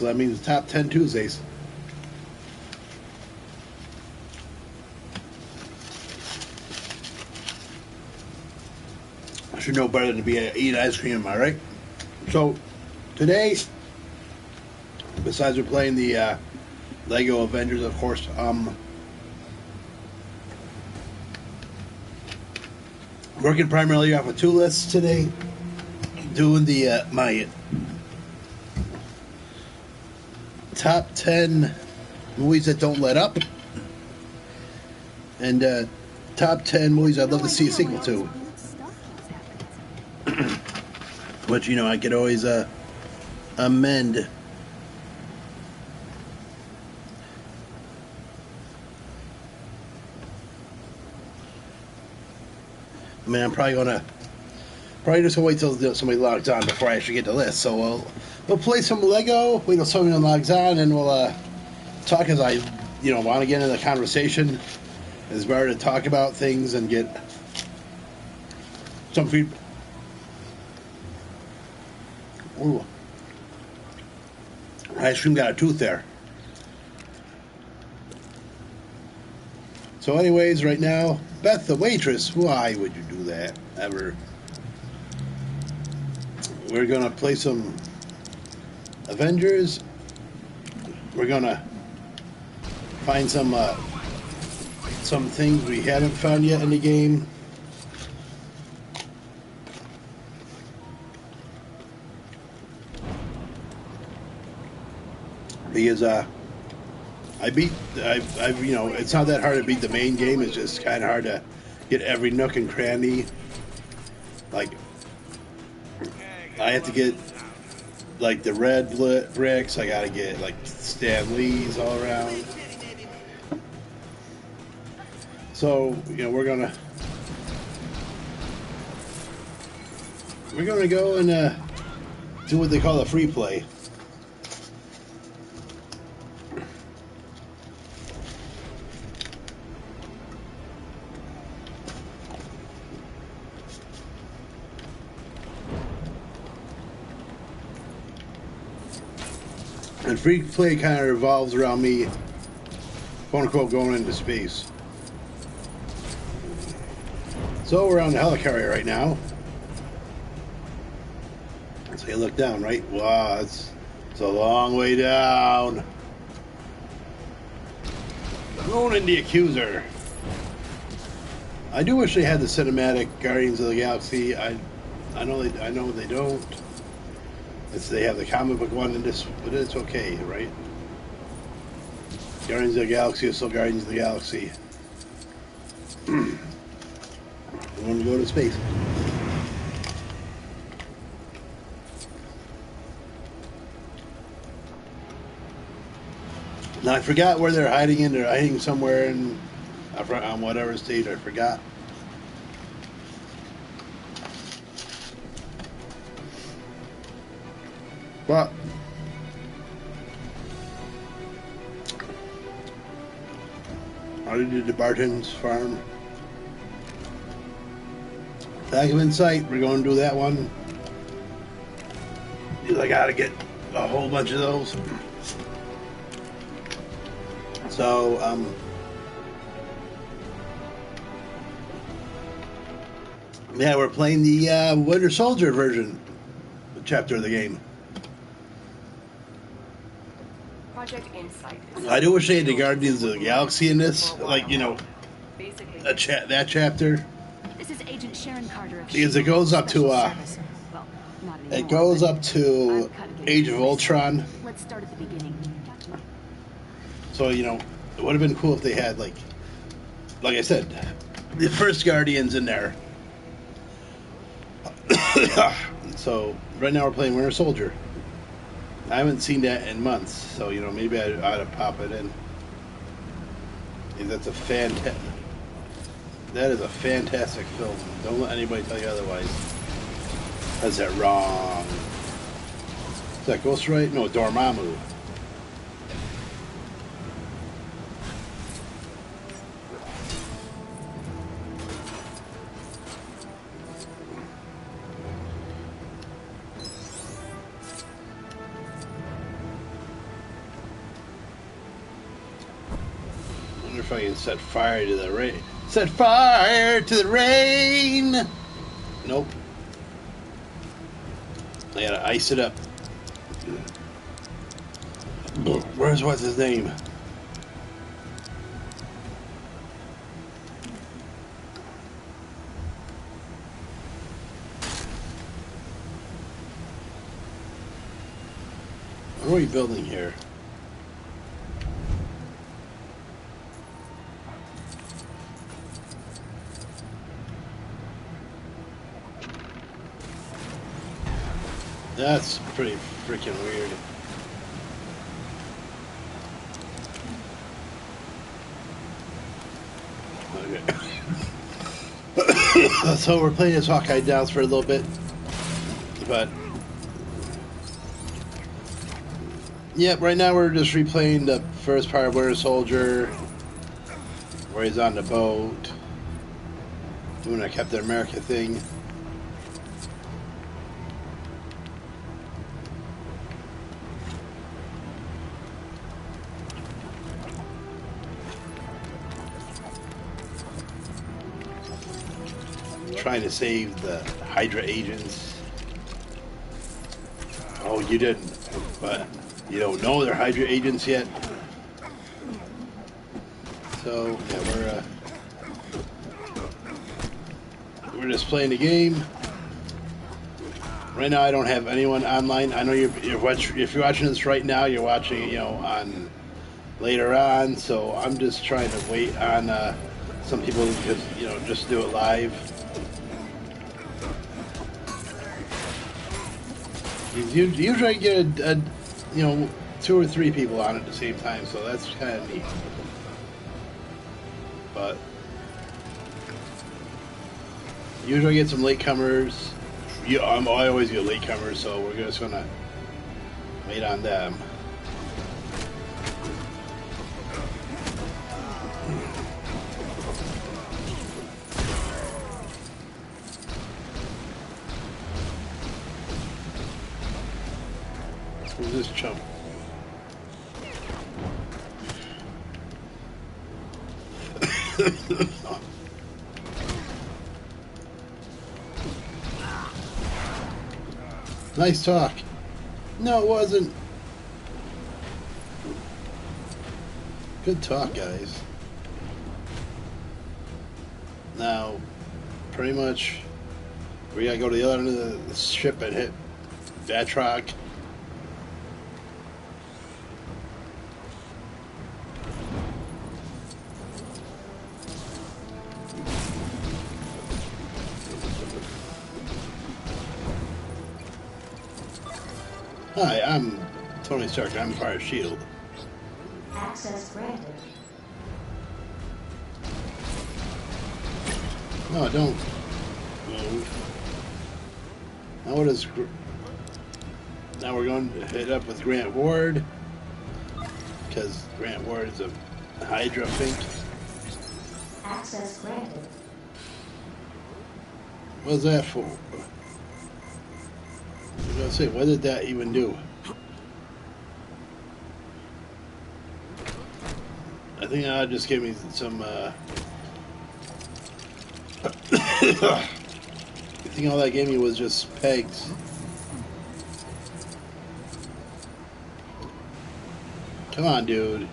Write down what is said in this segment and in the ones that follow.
So that means top 10 Tuesdays. I should know better than to be eating ice cream, am I right? So today, besides we're playing the Lego Avengers, of course, working primarily off of two lists today. Doing the my top 10 movies that don't let up, and top 10 movies I'd love to see a sequel to. Which, you know, I could always amend. I mean, I'm probably just gonna wait till somebody logs on before I actually get the list. So we'll play some Lego, wait till somebody logs on, and we'll talk as I, want to get into the conversation. It's better to talk about things and get some feedback. Ooh. Ice cream got a tooth there. So anyways, right now, Beth the waitress, why would you do that, ever? We're going to play some Avengers. We're going to find some things we haven't found yet in the game. Because it's not that hard to beat the main game. It's just kind of hard to get every nook and cranny. Like, I have to get, like, the red bricks. I gotta get, like, Stan Lee's all around. So, we're gonna go and do what they call a free play. And free play kind of revolves around me, quote unquote, going into space. So we're on the helicarrier right now. So you look down, right? Wow, it's a long way down. Going in the Accuser. I do wish they had the cinematic Guardians of the Galaxy. I know they don't. They have the comic book one in this, but it's okay, right? Guardians of the Galaxy is still Guardians of the Galaxy. I want to go to space. Now I forgot where they're hiding in. They're hiding somewhere on whatever stage. I forgot. But I did the Barton's farm. Back of Insight, we're going to do that one. I gotta get a whole bunch of those. So, yeah, we're playing the Winter Soldier version, chapter of the game. Project Insight. I do wish they had the Guardians of the Galaxy in this, like, that chapter. This is Agent Sharon Carter. Because it goes up to Age of Ultron. Let's start at the beginning. So, it would have been cool if they had, like I said, the first Guardians in there. So, right now we're playing Winter Soldier. I haven't seen that in months, so, maybe I ought to pop it in. That is a fantastic film. Don't let anybody tell you otherwise. That's that wrong. Is that Ghost Rider? No, Dormammu. wonder if I can set fire to the rain. Set fire to the rain! Nope. I gotta ice it up. Where's what's his name? What are we building here? That's pretty freaking weird. Okay. So we're playing as Hawkeye Downs for a little bit. But yep, right now we're just replaying the first part of Winter Soldier, where he's on the boat, doing a Captain America thing. Trying to save the Hydra agents. Oh, you didn't, but you don't know they're Hydra agents yet. So yeah, we're just playing the game. Right now, I don't have anyone online. I know if you're watching this right now, you're watching it, on later on. So I'm just trying to wait on some people because just do it live. Usually I get a 2 or 3 people on at the same time, so that's kind of neat. But usually I get some latecomers. I always get latecomers, so we're just gonna wait on them. Who's this chump? Nice talk. No, it wasn't. Good talk, guys. Now, pretty much, we gotta go to the other end of the ship and hit Batroc. Hi, I'm Tony Stark. I'm part of S.H.I.E.L.D. Access granted. No, don't move. Now what is... Now we're going to hit up with Grant Ward. Because Grant Ward is a Hydra, I think. Access granted. What's that for? I was gonna say, what did that even do? I think that just gave me some, I think all that gave me was just pegs. Come on, dude.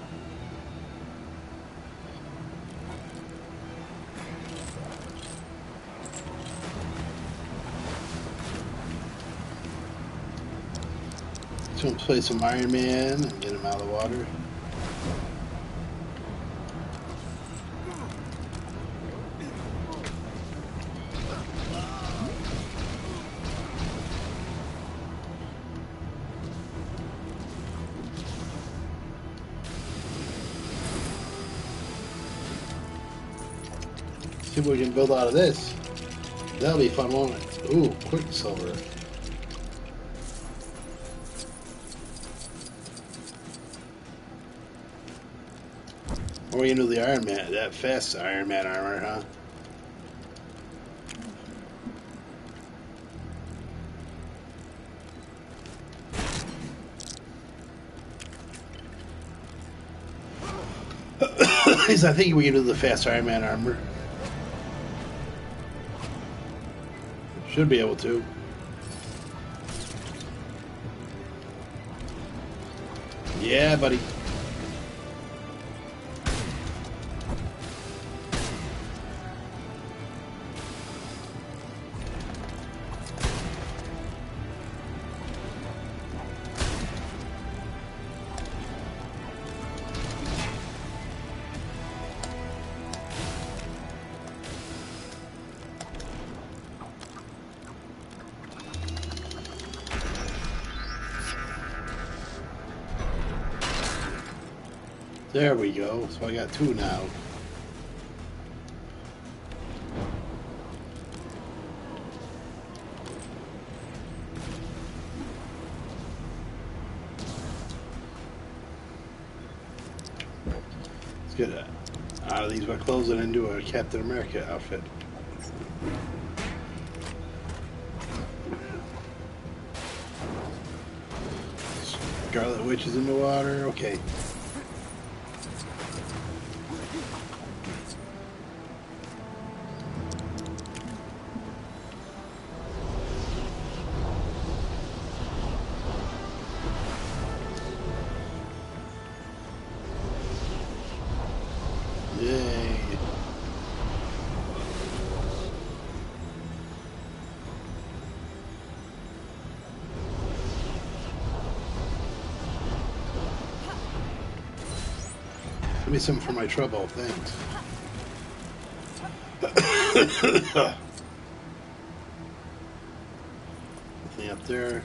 Just gonna play some Iron Man and get him out of the water. See what we can build out of this. That'll be fun, won't it? Ooh, Quicksilver. Or you know the Iron Man, that fast Iron Man armor, huh? Is I think we can do the fast Iron Man armor. Should be able to. Yeah, buddy. There we go. So I got 2 now. Let's get out of these by clothes and into a Captain America outfit. Scarlet Witch is in the water. Okay. Yay. Give me some for my trouble, thanks. Nothing up there.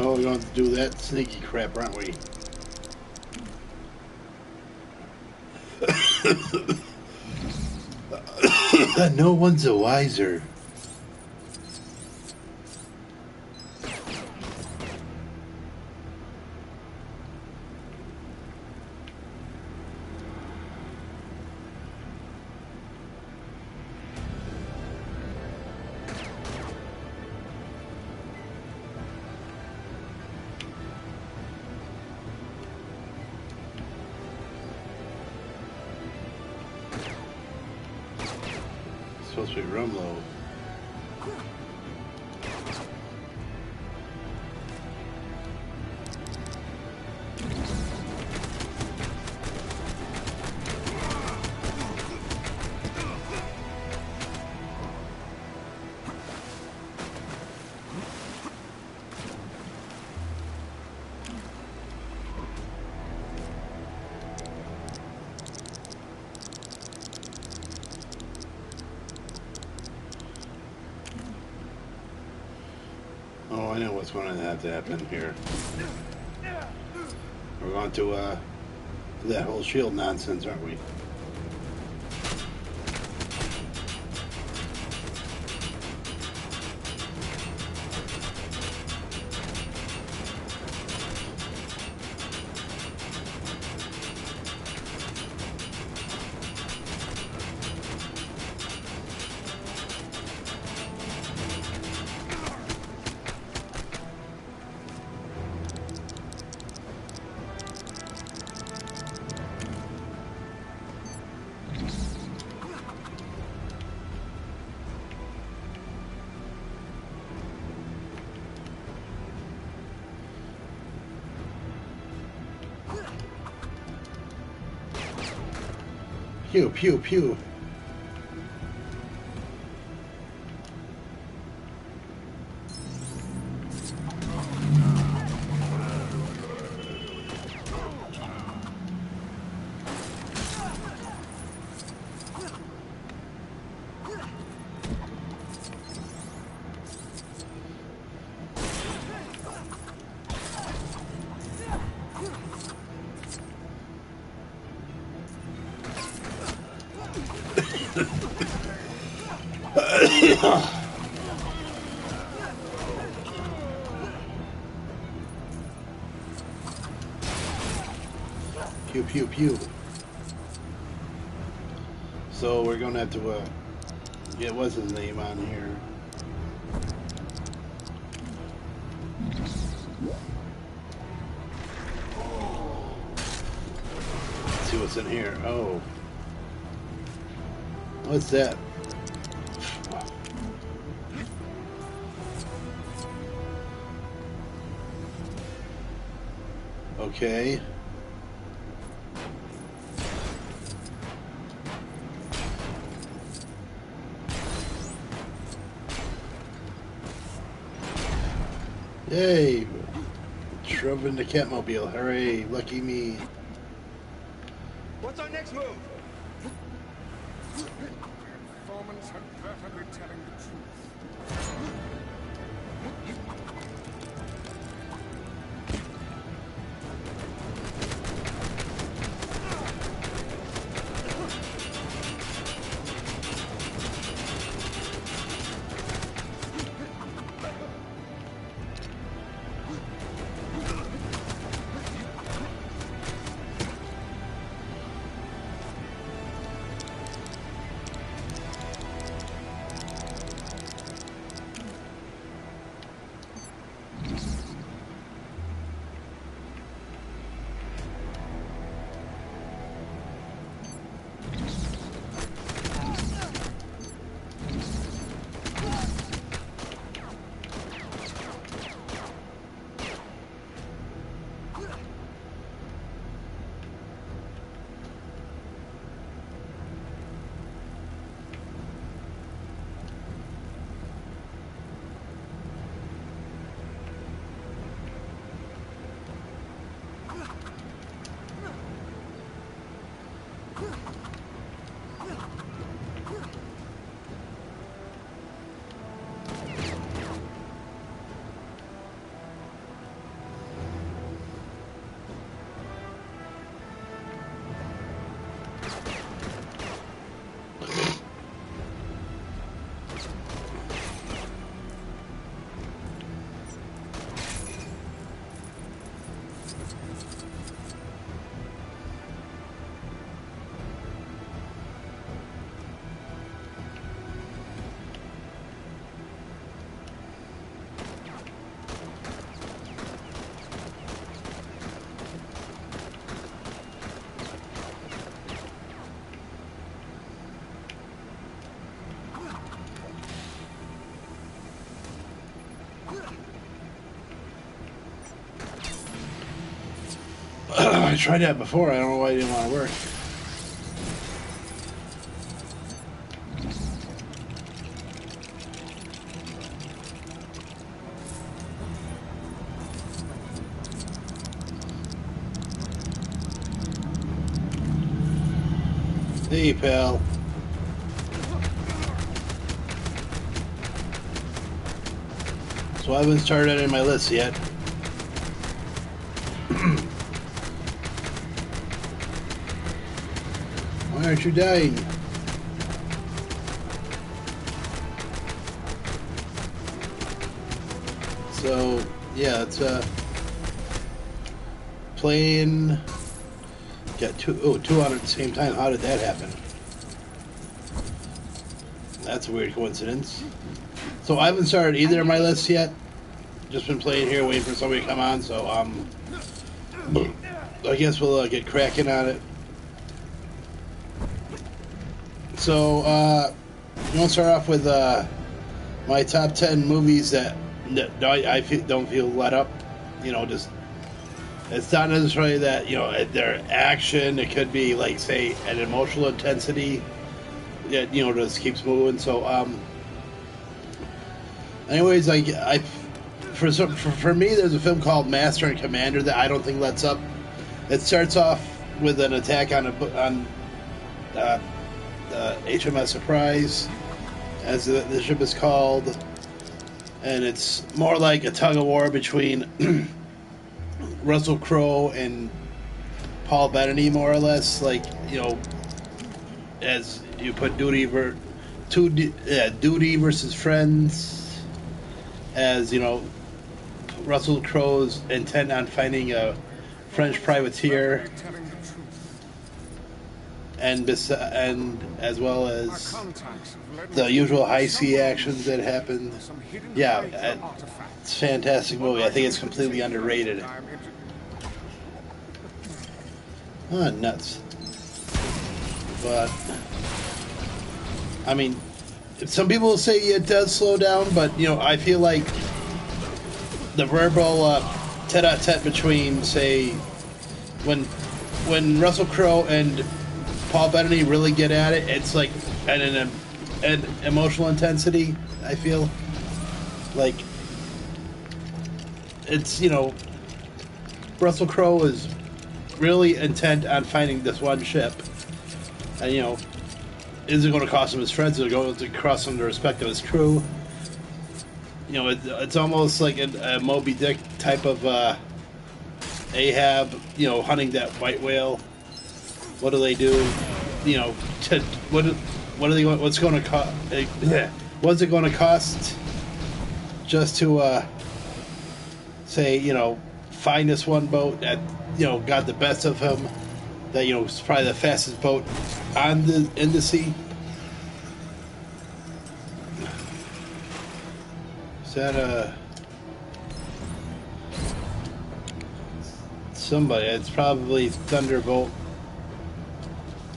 Oh, we're going to do that sneaky crap, aren't we? No one's a wiser. Supposed to be Rumlow. Oh, I know what's going to have to happen here. We're going to do that whole shield nonsense, aren't we? Pew, pew, pew. Pew, pew, pew. So we're gonna have to, get what's his name on here. Let's see what's in here. Oh. What's that? Okay. Yay! Shoving the Catmobile. Hooray! Lucky me. What's our next move? Performance had better be telling the truth. I tried that before. I don't know why it didn't want to work. Hey, pal. So I haven't started any of my lists yet. Why aren't you dying? So, yeah, it's playing. Got two on at the same time. How did that happen? That's a weird coincidence. So I haven't started either of my lists yet. Just been playing here, waiting for somebody to come on. So I guess we'll get cracking on it. So you want to start off with my top 10 movies that I don't feel let up. You know, just It's not necessarily that, their action. It could be like, say, an emotional intensity that, just keeps moving. So, anyways, for me, there's a film called Master and Commander that I don't think lets up. It starts off with an attack on HMS Surprise, as the ship is called, and it's more like a tug of war between Russell Crowe and Paul Bettany, more or less. Like, as you put Duty versus Friends, as Russell Crowe's intent on finding a French privateer, Telling the truth. and as well Our as contacts have led the me usual to high sea somewhere actions that happened. some hidden Yeah, Hydra artifact. it's a fantastic movie. I think it's completely underrated. I'm inter- Oh, nuts. But, I mean, some people say it does slow down, but, I feel like the verbal tete-a-tete between, say, when Russell Crowe and Paul Bettany really get at it, it's like an emotional intensity, I feel. Like, it's, Russell Crowe is really intent on finding this one ship. And, is it going to cost him his friends? Is it going to cost him the respect of his crew? It's almost like a Moby Dick type of Ahab, hunting that white whale. What do they do? What's going to cost? What's it going to cost just to say, find this one boat that got the best of him, that is probably the fastest boat in the sea. Is that somebody? It's probably Thunderbolt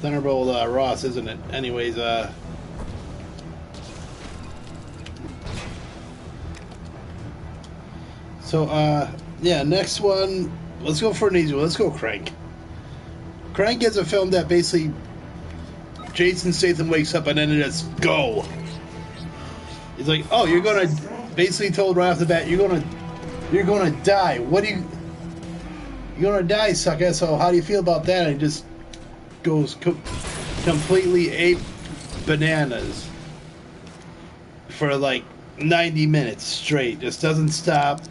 Ross, isn't it? Anyways, yeah, next one. Let's go for an easy one. Let's go Crank. Crank is a film that basically Jason Statham wakes up and then it just go. He's like, oh, you're gonna, basically told right off the bat, you're gonna die. You're gonna die, sucker. So how do you feel about that? And he just goes completely ape bananas for like 90 minutes straight. Just doesn't stop.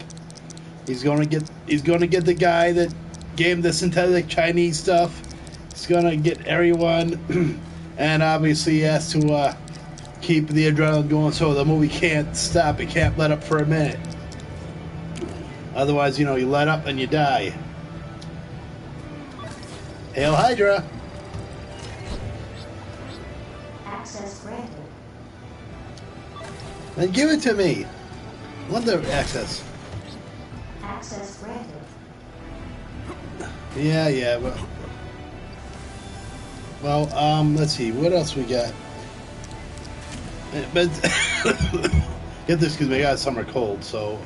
He's gonna get the guy that gave him the synthetic Chinese stuff. He's gonna get everyone, and obviously he has to keep the adrenaline going. So the movie can't stop. It can't let up for a minute. Otherwise, you let up and you die. Hail Hydra! Access granted. Then give it to me. I want the access. Access granted. Yeah, well, let's see, what else we got? But get this, because we got a summer cold, so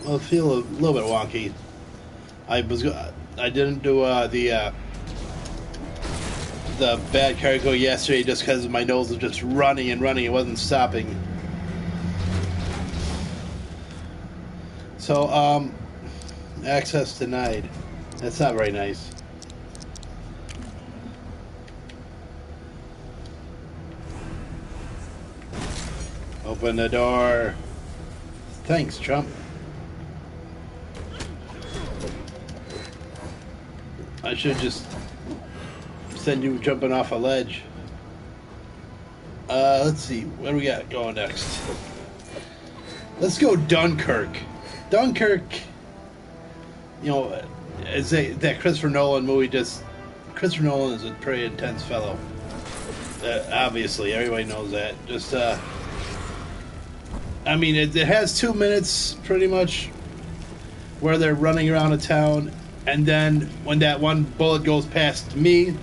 I'll feel a little bit wonky. I didn't do the bad cargo yesterday just because my nose was just running and running. It wasn't stopping. So, access denied. That's not very nice. Open the door. Thanks, Trump. I should just send you jumping off a ledge. Let's see. What do we got going next? Let's go Dunkirk. Dunkirk, is that Christopher Nolan movie. Christopher Nolan is a pretty intense fellow. Obviously, everybody knows that. I mean, it has 2 minutes pretty much where they're running around a town, and then when that one bullet goes past me,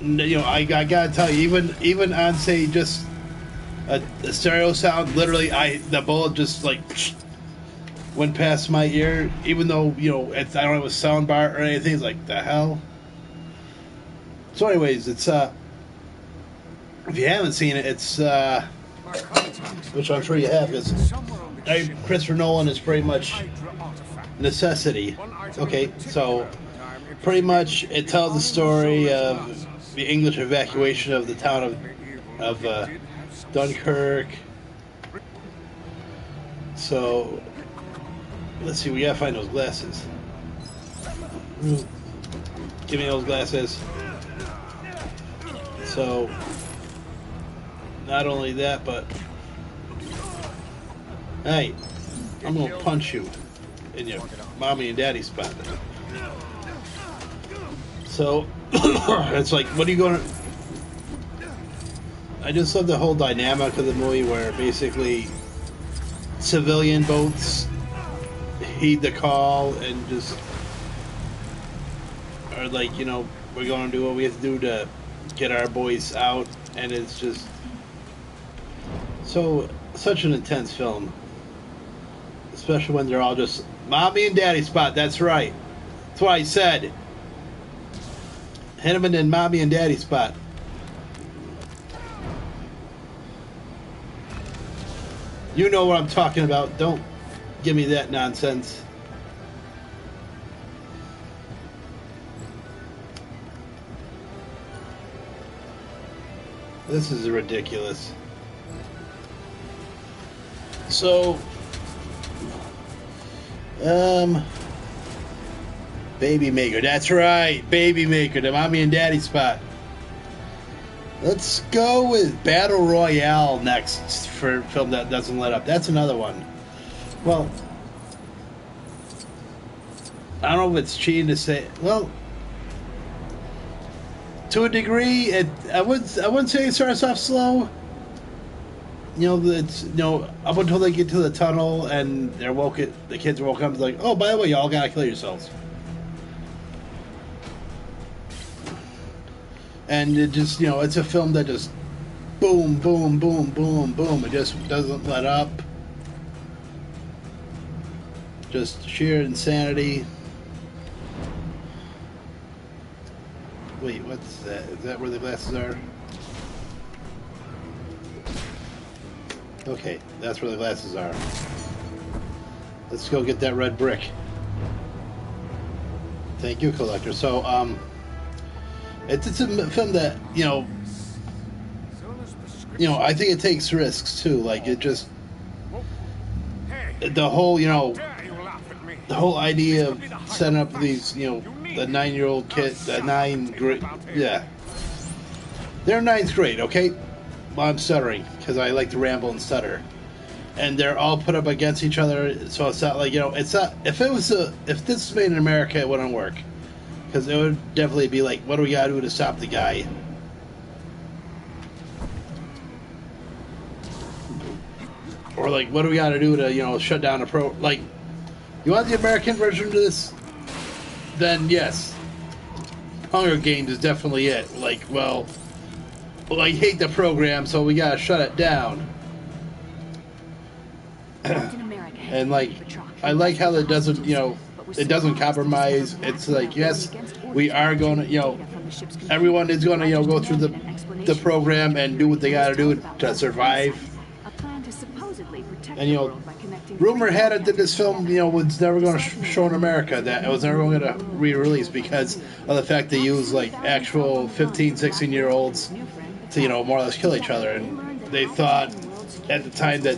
I gotta tell you, even on say just a stereo sound, literally the bullet just like went past my ear, even though, you know, I don't have a sound bar or anything. It's like, the hell? So anyways, it's, if you haven't seen it, it's, which I'm sure you have, because Christopher Nolan is pretty much necessity. Okay, so pretty much it tells the story of the English evacuation of the town of Dunkirk. So let's see, we gotta find those glasses. Give me those glasses. So not only that, but hey, I'm gonna punch you in your mommy and daddy spot. So it's like, what are you gonna? I just love the whole dynamic of the movie where basically civilian boats heed the call and just are like, you know, we're going to do what we have to do to get our boys out, and it's just such an intense film, especially when they're all just mommy and daddy spot. That's right, that's what I said. Hit him in mommy and daddy spot. You know what I'm talking about. Don't give me that nonsense. This is ridiculous. So, Baby Maker. That's right, Baby Maker, the mommy and daddy spot. Let's go with Battle Royale next for a film that doesn't let up. That's another one. Well, I don't know if it's cheating to say. Well, to a degree, I wouldn't say it starts off slow. You know, it's, you know, up until they get to the tunnel and the kids are woken up. It's like, oh, by the way, y'all gotta kill yourselves. And it just, you know, it's a film that just boom, boom, boom, boom, boom. It just doesn't let up. Just sheer insanity. Wait, what's that? Is that where the glasses are? Okay, that's where the glasses are. Let's go get that red brick. Thank you, Collector. So, it's a film that, you know, I think it takes risks too. Like, it just, the whole, you know, the whole idea of setting up these, you know, the 9-year-old kid, the 9th grade, yeah, they're 9th grade, okay? Well, I'm stuttering because I like to ramble and stutter, and they're all put up against each other. So it's not like, you know, it's not. If this was made in America, it wouldn't work. Because it would definitely be like, what do we gotta do to stop the guy? Or like, what do we gotta do to, you know, shut down a like, you want the American version of this? Then yes. Hunger Games is definitely it. Like, well, I hate the program, so we gotta shut it down. And like, I like how it doesn't, you know, it doesn't compromise. It's like, yes, we are going to, you know, everyone is going to, you know, go through the program and do what they got to do to survive. And, you know, rumor had it that this film, you know, was never going to show in America, that it was never going to re-release because of the fact they used, like, actual 15, 16-year-olds to, you know, more or less kill each other. And they thought at the time that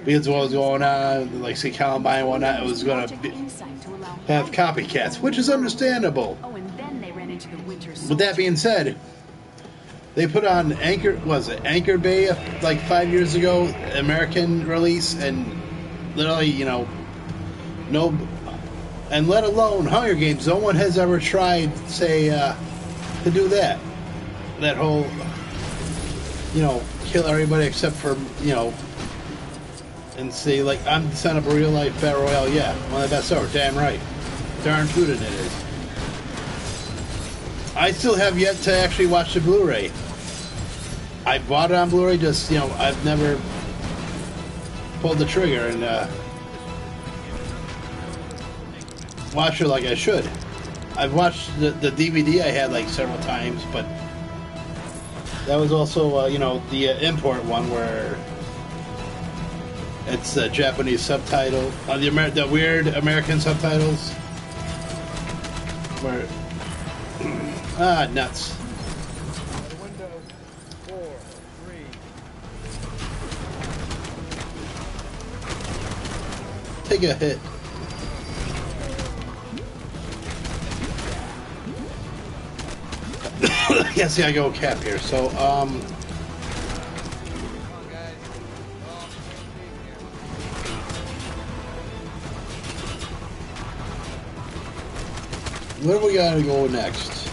because of what was going on, like, say, Columbine and whatnot, it was going to have copycats, which is understandable. With that being said, they put on Anchor Bay like 5 years ago, American release, and literally, you know, no, and let alone Hunger Games, no one has ever tried, say, to do that. That whole, you know, kill everybody except for, you know, and say, like, I'm the son of a real-life Battle Royale. Yeah, one of the best ever. Damn right. Darn tootin' it is. I still have yet to actually watch the Blu-ray. I bought it on Blu-ray, just, you know, I've never pulled the trigger, and watch it like I should. I've watched the DVD I had like several times, but that was also you know, the import one where it's Japanese subtitle, the weird American subtitles. Where nuts. Out the window. 4, 3. Take a hit. Yeah, see, I go cap here. So, Come on, guys. where do we gotta go next?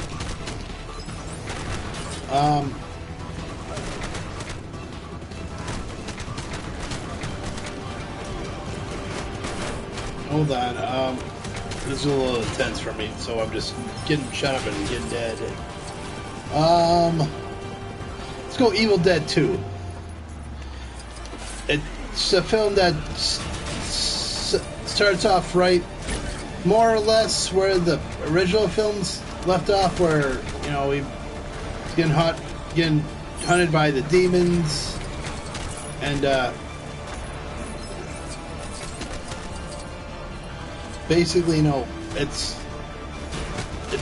Hold on. This is a little intense for me, so I'm just getting shut up and getting dead. Let's go Evil Dead 2. It's a film that starts off right, more or less, where the original films left off, where, you know, he's getting hunted by the demons, and basically, you know, it's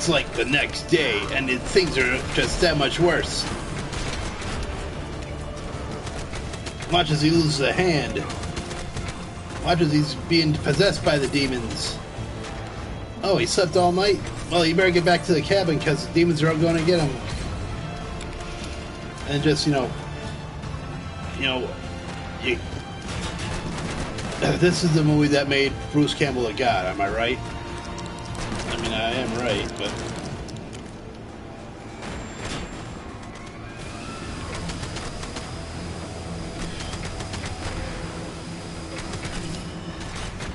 like the next day, and things are just that much worse. Watch as he loses a hand. Watch as he's being possessed by the demons. Oh, he slept all night? Well, you better get back to the cabin, because the demons are going to get him. And just, this is the movie that made Bruce Campbell a god, am I right? I mean, I am right, but...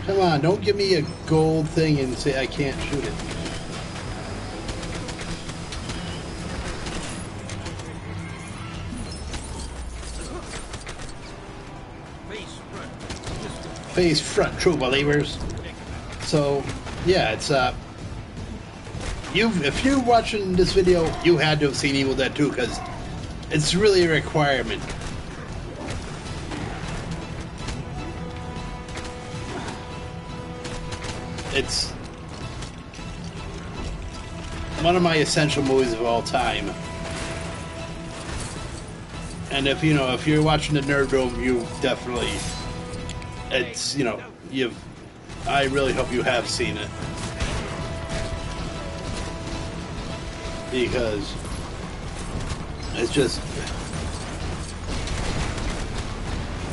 Come on, don't give me a gold thing and say I can't shoot it. Face front, true believers. So, yeah, it's if you're watching this video, you had to have seen Evil Dead 2, because it's really a requirement. It's one of my essential movies of all time. And if you're watching the Nerd Room, you definitely, I really hope you have seen it. Because it's just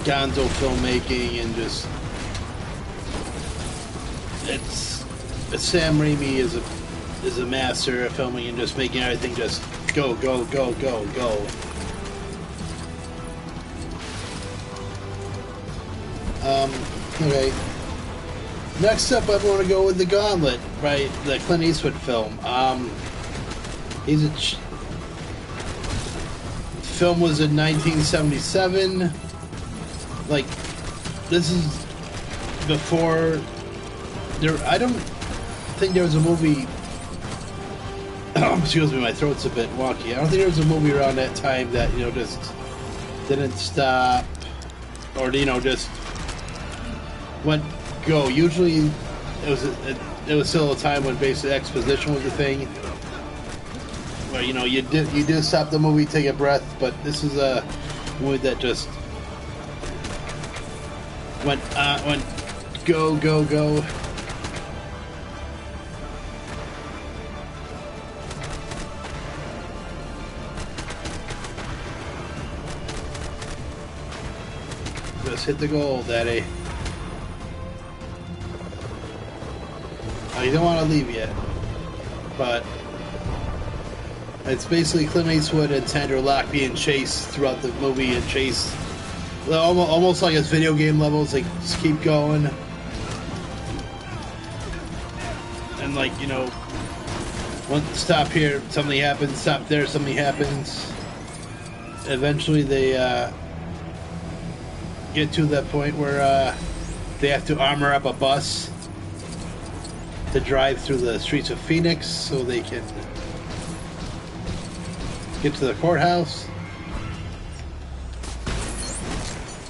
gonzo filmmaking, and just it's Sam Raimi is a master of filming and just making everything just go. Okay. Next up, I want to go with The Gauntlet, right? The Clint Eastwood film. Film was in 1977. Like, this is before there. I don't think there was a movie. Excuse me, my throat's a bit wonky. I don't think there was a movie around that time that just didn't stop, or just went go. Usually, it was still a time when basic exposition was a thing. Where you did stop the movie, take a breath, but this is a movie that just went go. Just hit the goal, Daddy. Oh, you don't want to leave yet, but it's basically Clint Eastwood and Sandra Lock being chased throughout the movie, and chase almost like it's video game levels. They just keep going, and one stop here, something happens. Stop there, something happens. Eventually, they get to that point where they have to armor up a bus. to drive through the streets of Phoenix so they can get to the courthouse.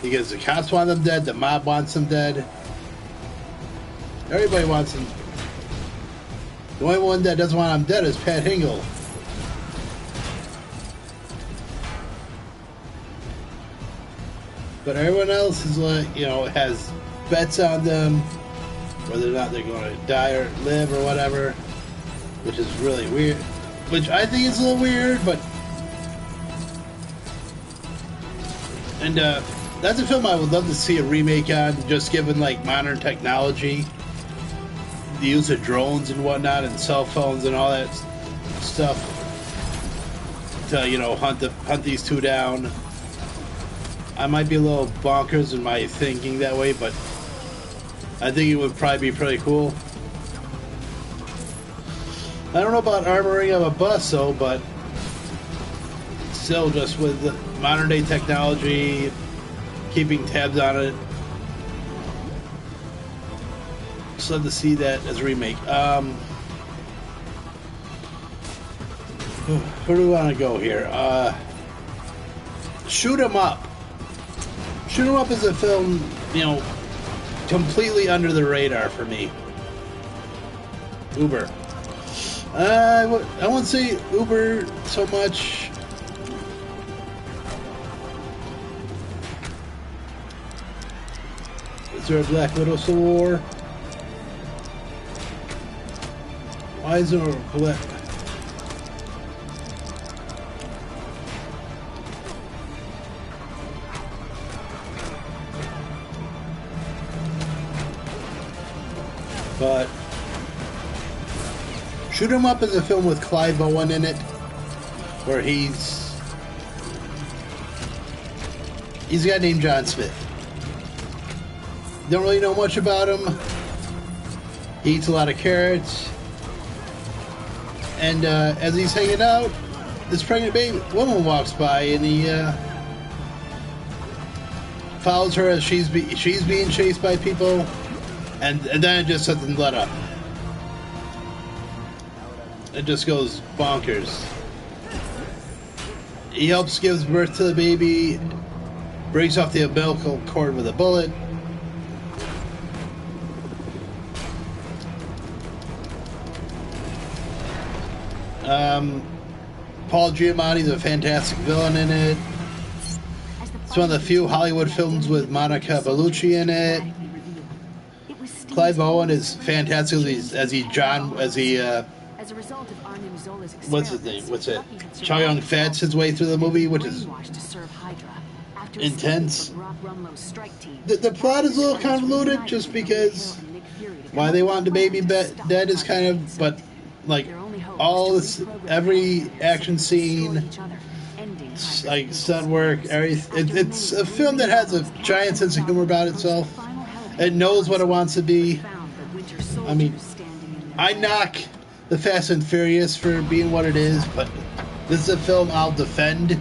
Because the cops want them dead, the mob wants them dead. Everybody wants them. The only one that doesn't want them dead is Pat Hingle. But everyone else is like, you know, has bets on them, whether or not they're going to die or live or whatever, which is really weird. Which I think is a little weird, but... And, that's a film I would love to see a remake on, just given, like, modern technology. The use of drones and whatnot, and cell phones and all that stuff. To, you know, hunt these two down. I might be a little bonkers in my thinking that way, but I think it would probably be pretty cool. I don't know about armoring of a bus, though, but still, just with the modern day technology, keeping tabs on it. Just love to see that as a remake. Where do we want to go here? Shoot 'Em Up. Shoot 'Em Up is a film, you know, completely under the radar for me. Uber. I won't say Uber so much. Is there a Black Widow Civil War? Why is there a Black... But Shoot 'Em Up is a film with Clive Owen in it, where he's a guy named John Smith. Don't really know much about him. He eats a lot of carrots, and as he's hanging out, this pregnant baby woman walks by, and he follows her as she's being chased by people. And then it just doesn't let up. It just goes bonkers. He helps gives birth to the baby, breaks off the umbilical cord with a bullet. Paul Giamatti's a fantastic villain in it. It's one of the few Hollywood films with Monica Bellucci in it. Clive Owen is fantastic as he what's his name? What's it? Chow Yun-Fat's his way through the movie, which is intense. The plot is a little convoluted, just because why they want the baby dead is kind of, but like all this, every action scene, like stunt work, everything. It's a film that has a giant sense of humor about itself. It knows what it wants to be. I mean, I knock the Fast and Furious for being what it is, but this is a film I'll defend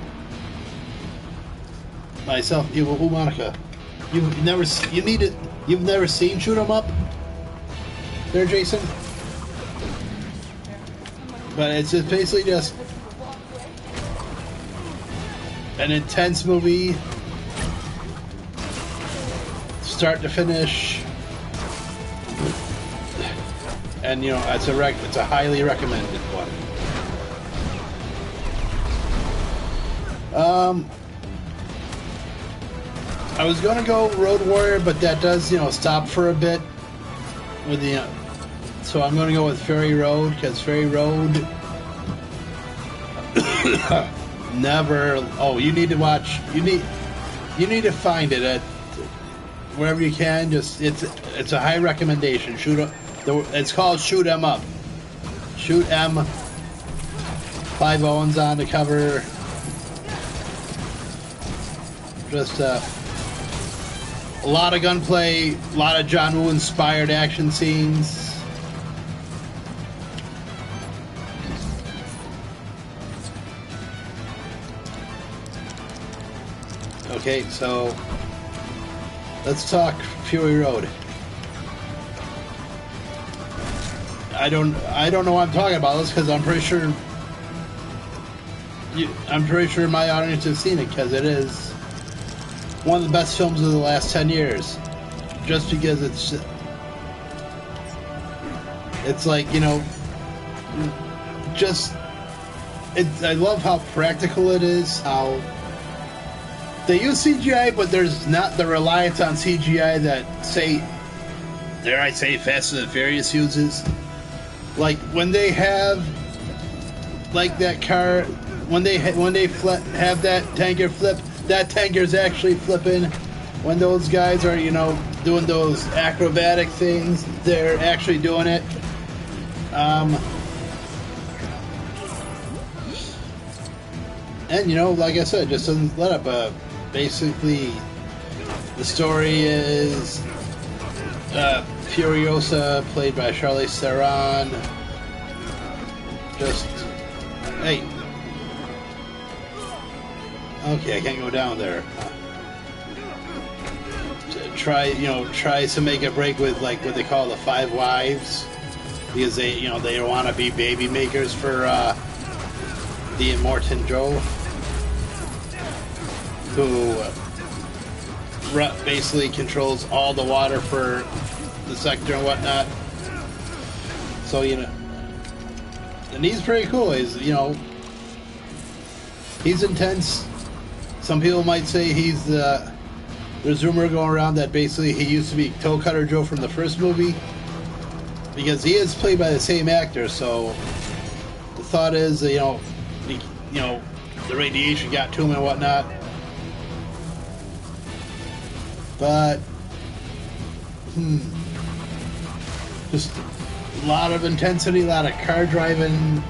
myself. Who, Monica? You've never seen Shoot 'Em Up? There, Jason? But it's just basically just an intense movie, start to finish, and you know it's a highly recommended one. I was gonna go Road Warrior, but that does stop for a bit with the. So I'm gonna go with Ferry Road, because Ferry Road never. Oh, you need to watch. You need to find it at wherever you can. Just it's a high recommendation. It's called Shoot 'Em Up. Shoot 'Em. Clive Owen's on the cover. Just a lot of gunplay, a lot of John Woo inspired action scenes. Okay, so let's talk Fury Road. I don't know what I'm talking about this because I'm pretty sure my audience has seen it because it is one of the best films of the last 10 years. Just because it's like, you know, I love how practical it is, how they use CGI, but there's not the reliance on CGI that, dare I say, Fast and Furious uses. Like when they have, like that car, when they have that tanker flip, that tanker's actually flipping. When those guys are, you know, doing those acrobatic things, they're actually doing it. And you know, like I said, just doesn't let up. Basically, the story is Furiosa, played by Charlize Theron. Just, hey, okay, I can't go down there. Tries to make a break with like what they call the Five Wives, because they want to be baby makers for the Immortan Joe, who basically controls all the water for the sector and whatnot. So, you know, and he's pretty cool. He's intense. Some people might say there's rumor going around that basically he used to be Toe Cutter Joe from the first movie, because he is played by the same actor. So the thought is, the radiation got to him and whatnot. But just a lot of intensity, a lot of car driving.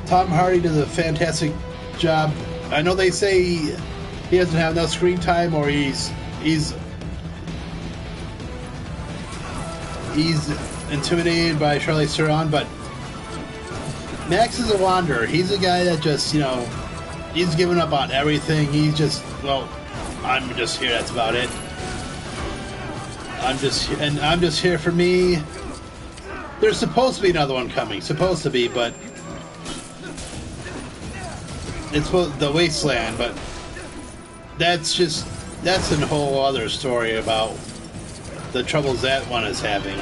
Tom Hardy does a fantastic job. I know they say he doesn't have enough screen time, or he's intimidated by Charlize Theron, but Max is a wanderer. He's a guy that just, he's given up on everything. He's just, I'm just here, that's about it. I'm just here for me. There's supposed to be another one coming, but it's the Wasteland, but that's a whole other story about the troubles that one is having.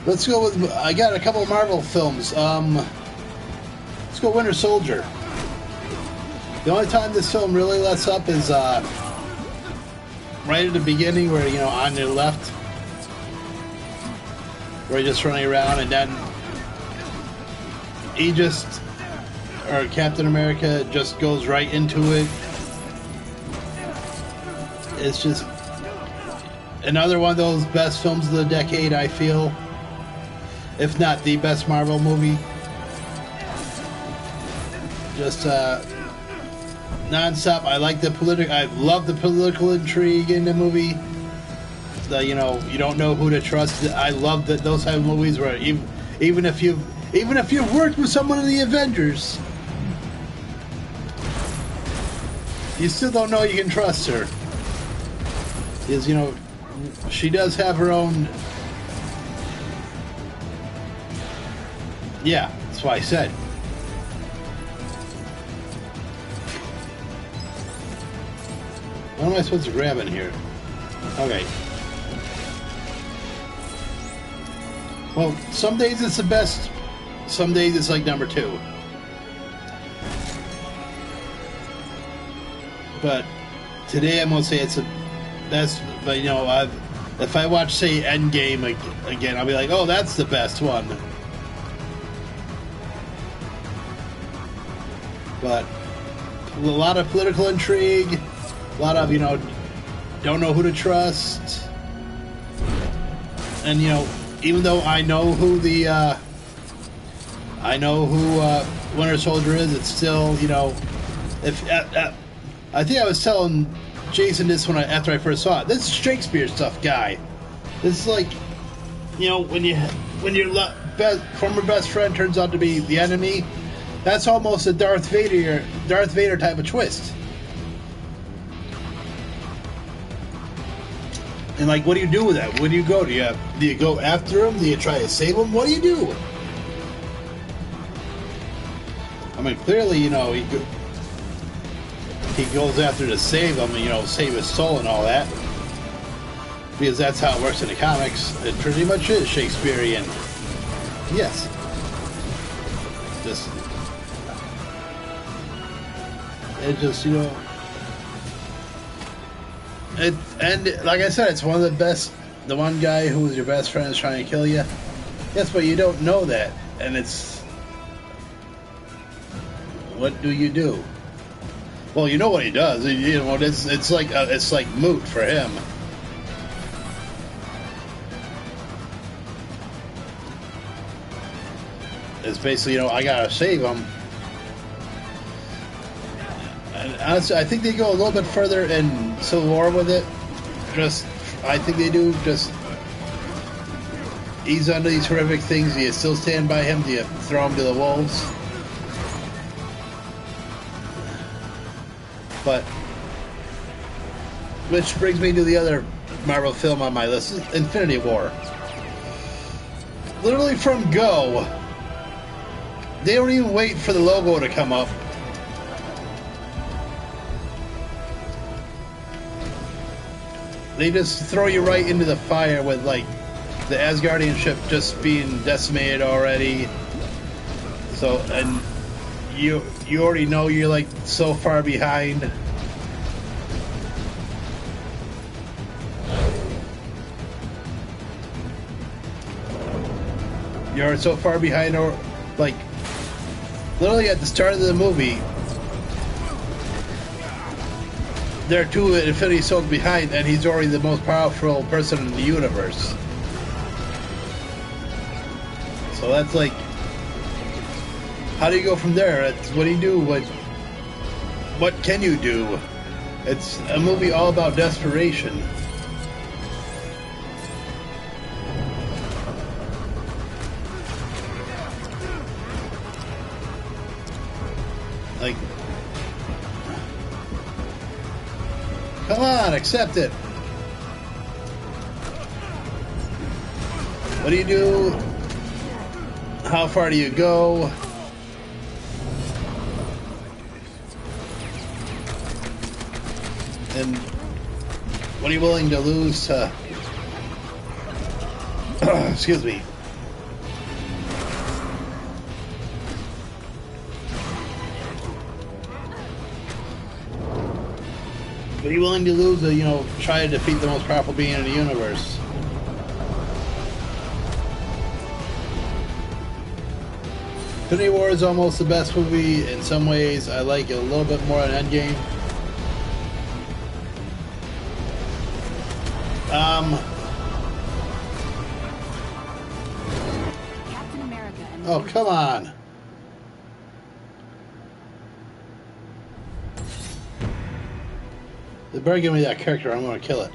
Let's go with, I got a couple of Marvel films. Let's go Winter Soldier. The only time this film really lets up is right at the beginning, where, on your left, where he's just running around, and then Captain America just goes right into it. It's just another one of those best films of the decade, I feel. If not the best Marvel movie. Just non-stop. I love the political intrigue in the movie. You don't know who to trust. I love those type of movies where even if you've worked with someone in the Avengers, you still don't know you can trust her. Because she does have her own. Yeah, that's why I said. What am I supposed to grab in here? Okay. Well, some days it's the best. Some days it's like number 2. But today I'm gonna say it's the best. But if I watch, say, Endgame again, I'll be like, oh, that's the best one. But a lot of political intrigue, a lot of, don't know who to trust. And, even though I know who Winter Soldier is, it's still, I think I was telling Jason this after I first saw it. This is Shakespeare stuff, guy. This is like, when your former best friend turns out to be the enemy. That's almost a Darth Vader type of twist. And like, what do you do with that? Where do you go? Do you go after him? Do you try to save him? What do you do? I mean, clearly, you know, he goes after to save him, and, you know, save his soul and all that, because that's how it works in the comics. It pretty much is Shakespearean. Yes. It just, you know, and like I said, it's one of the best. The one guy who was your best friend is trying to kill you. Yes, but you don't know that, and it's, what do you do? Well, you know what he does. You know, it's like moot for him. It's basically, you know, I gotta save him. And honestly, I think they go a little bit further in Civil War with it. I think they do. Just, he's under these horrific things. Do you still stand by him? Do you throw him to the wolves? But, which brings me to the other Marvel film on my list, Infinity War. Literally from go, they don't even wait for the logo to come up. They just throw you right into the fire with, like, the Asgardian ship just being decimated already. So, and you already know you're, like, so far behind. You're so far behind, or, like, literally at the start of the movie, there are two Infinity Stones behind, and he's already the most powerful person in the universe. So that's like, how do you go from there? What do you do? What can you do? It's a movie all about desperation. Like, come on, accept it. What do you do? How far do you go? And what are you willing to lose to... excuse me. What are you willing to lose to, you know, try to defeat the most powerful being in the universe? Infinity War is almost the best movie. In some ways, I like it a little bit more than Endgame. Captain America and Oh, come on. They better give me that character, I'm gonna kill it.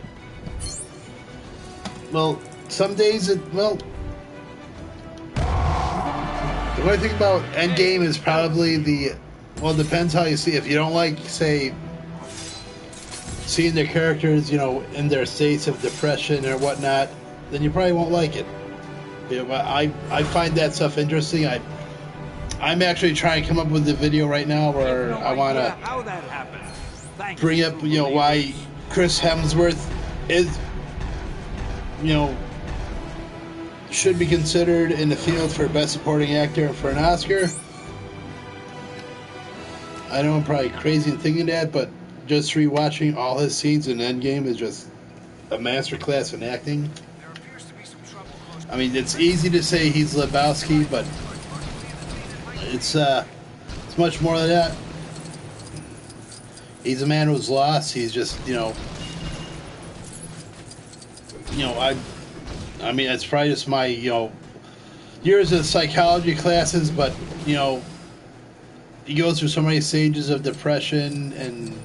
Well, some days the only thing about Endgame is probably well, it depends how you see it. If you don't like, say, seeing their characters, you know, in their states of depression or whatnot, then you probably won't like it. You know, I find that stuff interesting. I'm actually trying to come up with a video right now where I want to bring up, you know, why Chris Hemsworth is, you know, should be considered in the field for Best Supporting Actor for an Oscar. I know I'm probably crazy in thinking that, but just rewatching all his scenes in Endgame is just a masterclass in acting. I mean, it's easy to say he's Lebowski, but it's much more than that. He's a man who's lost. He's just, you know, I mean, it's probably just my, you know, years of psychology classes, but, you know, he goes through so many stages of depression and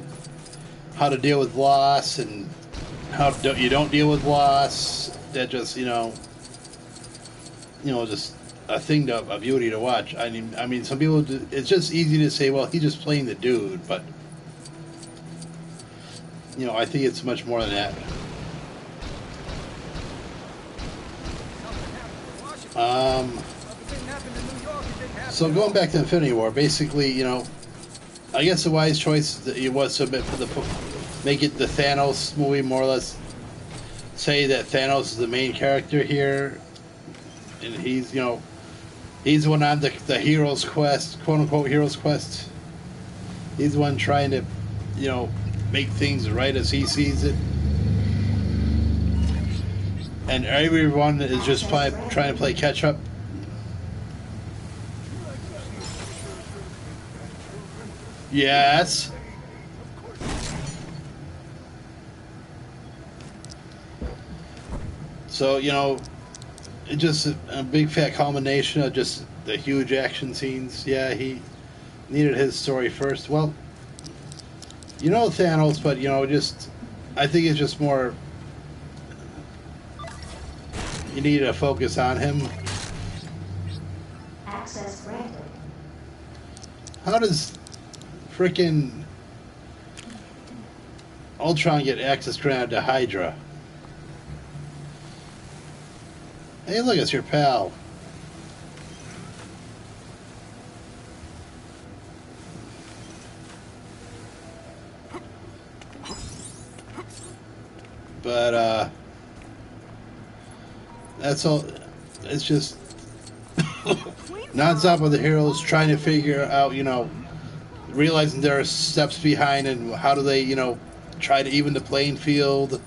how to deal with loss and how you don't deal with loss. That just, you know, just a thing a beauty to watch. I mean, some people, it's just easy to say, well, he's just playing the dude, but, you know, I think it's much more than that. Thing happened in New York. It didn't happen. So going back to Infinity War, basically, you know, I guess the wise choice it was to make it the Thanos movie, more or less. Say that Thanos is the main character here, and he's, you know, he's the one on the hero's quest, quote unquote hero's quest. He's the one trying to, you know, make things right as he sees it. And everyone is just trying to play catch up. Yes. So, you know, it just a big fat culmination of just the huge action scenes. Yeah, he needed his story first. Well, you know Thanos, but, you know, just, I think it's just more, you need to focus on him. Access granted. How does frickin' Ultron get access granted to Hydra? Hey, look, it's your pal. But, that's all. It's just non-stop with the heroes trying to figure out, you know, realizing there are steps behind and how do they, you know, try to even the playing field.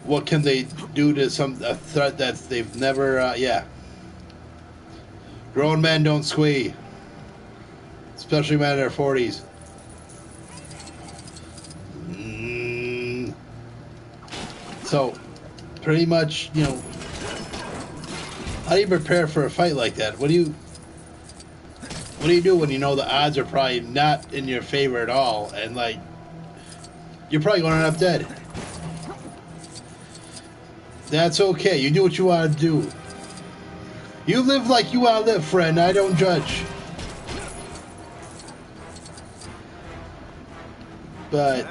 What can they do to a threat that they've never, yeah. Grown men don't squee. Especially men in their 40s. So, pretty much, you know, how do you prepare for a fight like that? What do you do when you know the odds are probably not in your favor at all, and like you're probably going to end up dead? That's okay. You do what you want to do. You live like you want to live, friend. I don't judge. But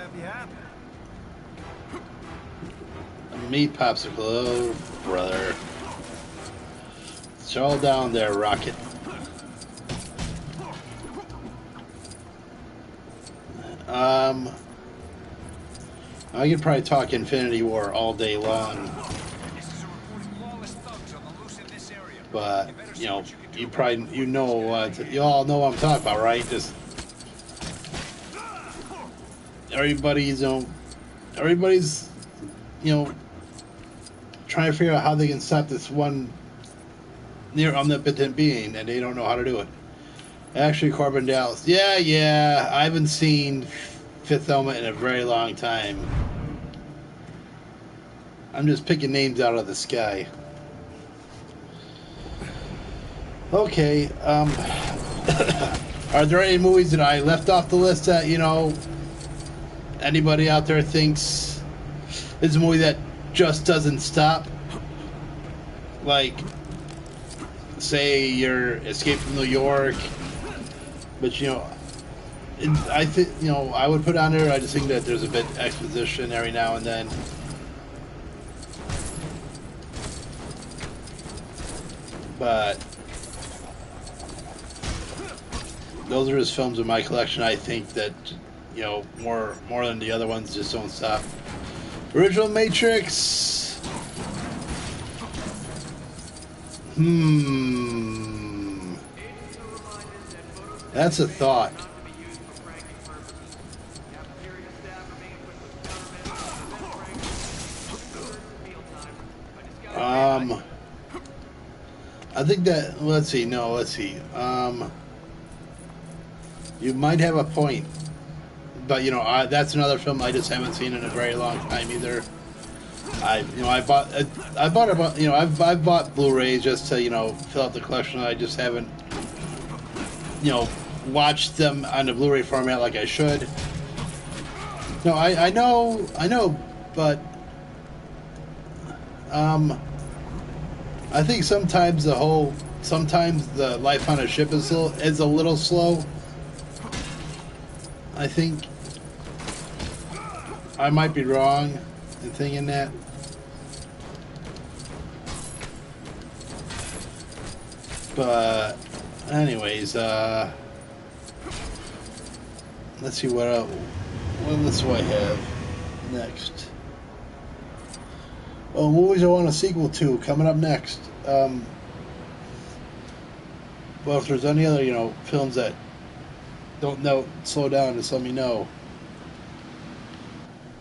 meat popsicle, oh brother. It's all down there, Rocket. I could probably talk Infinity War all day long, but you know, you all know what I'm talking about, right? Just everybody's, you know, trying to figure out how they can stop this one near omnipotent being, and they don't know how to do it. Actually, Corbin Dallas. Yeah, I haven't seen Fifth Element in a very long time. I'm just picking names out of the sky. Okay, are there any movies that I left off the list that, you know, anybody out there thinks is a movie that just doesn't stop? Like, say you're Escape from New York, but you know, I think, you know, I would put on there. I just think that there's a bit exposition every now and then. But those are his films in my collection. I think that, you know, more than the other ones just don't stop. Original Matrix. That's a thought. I think that, let's see. You might have a point, but you know, that's another film I just haven't seen in a very long time either. I've bought Blu-rays just to, you know, fill out the collection. I just haven't, you know, watched them on the Blu-ray format like I should. No, I know, but I think sometimes the life on a ship is a little slow. I think I might be wrong in thinking that. But anyways, let's see what else do I have next. Oh, movies I want a sequel to coming up next. Well, if there's any other, films that don't know, slow down, just let me know.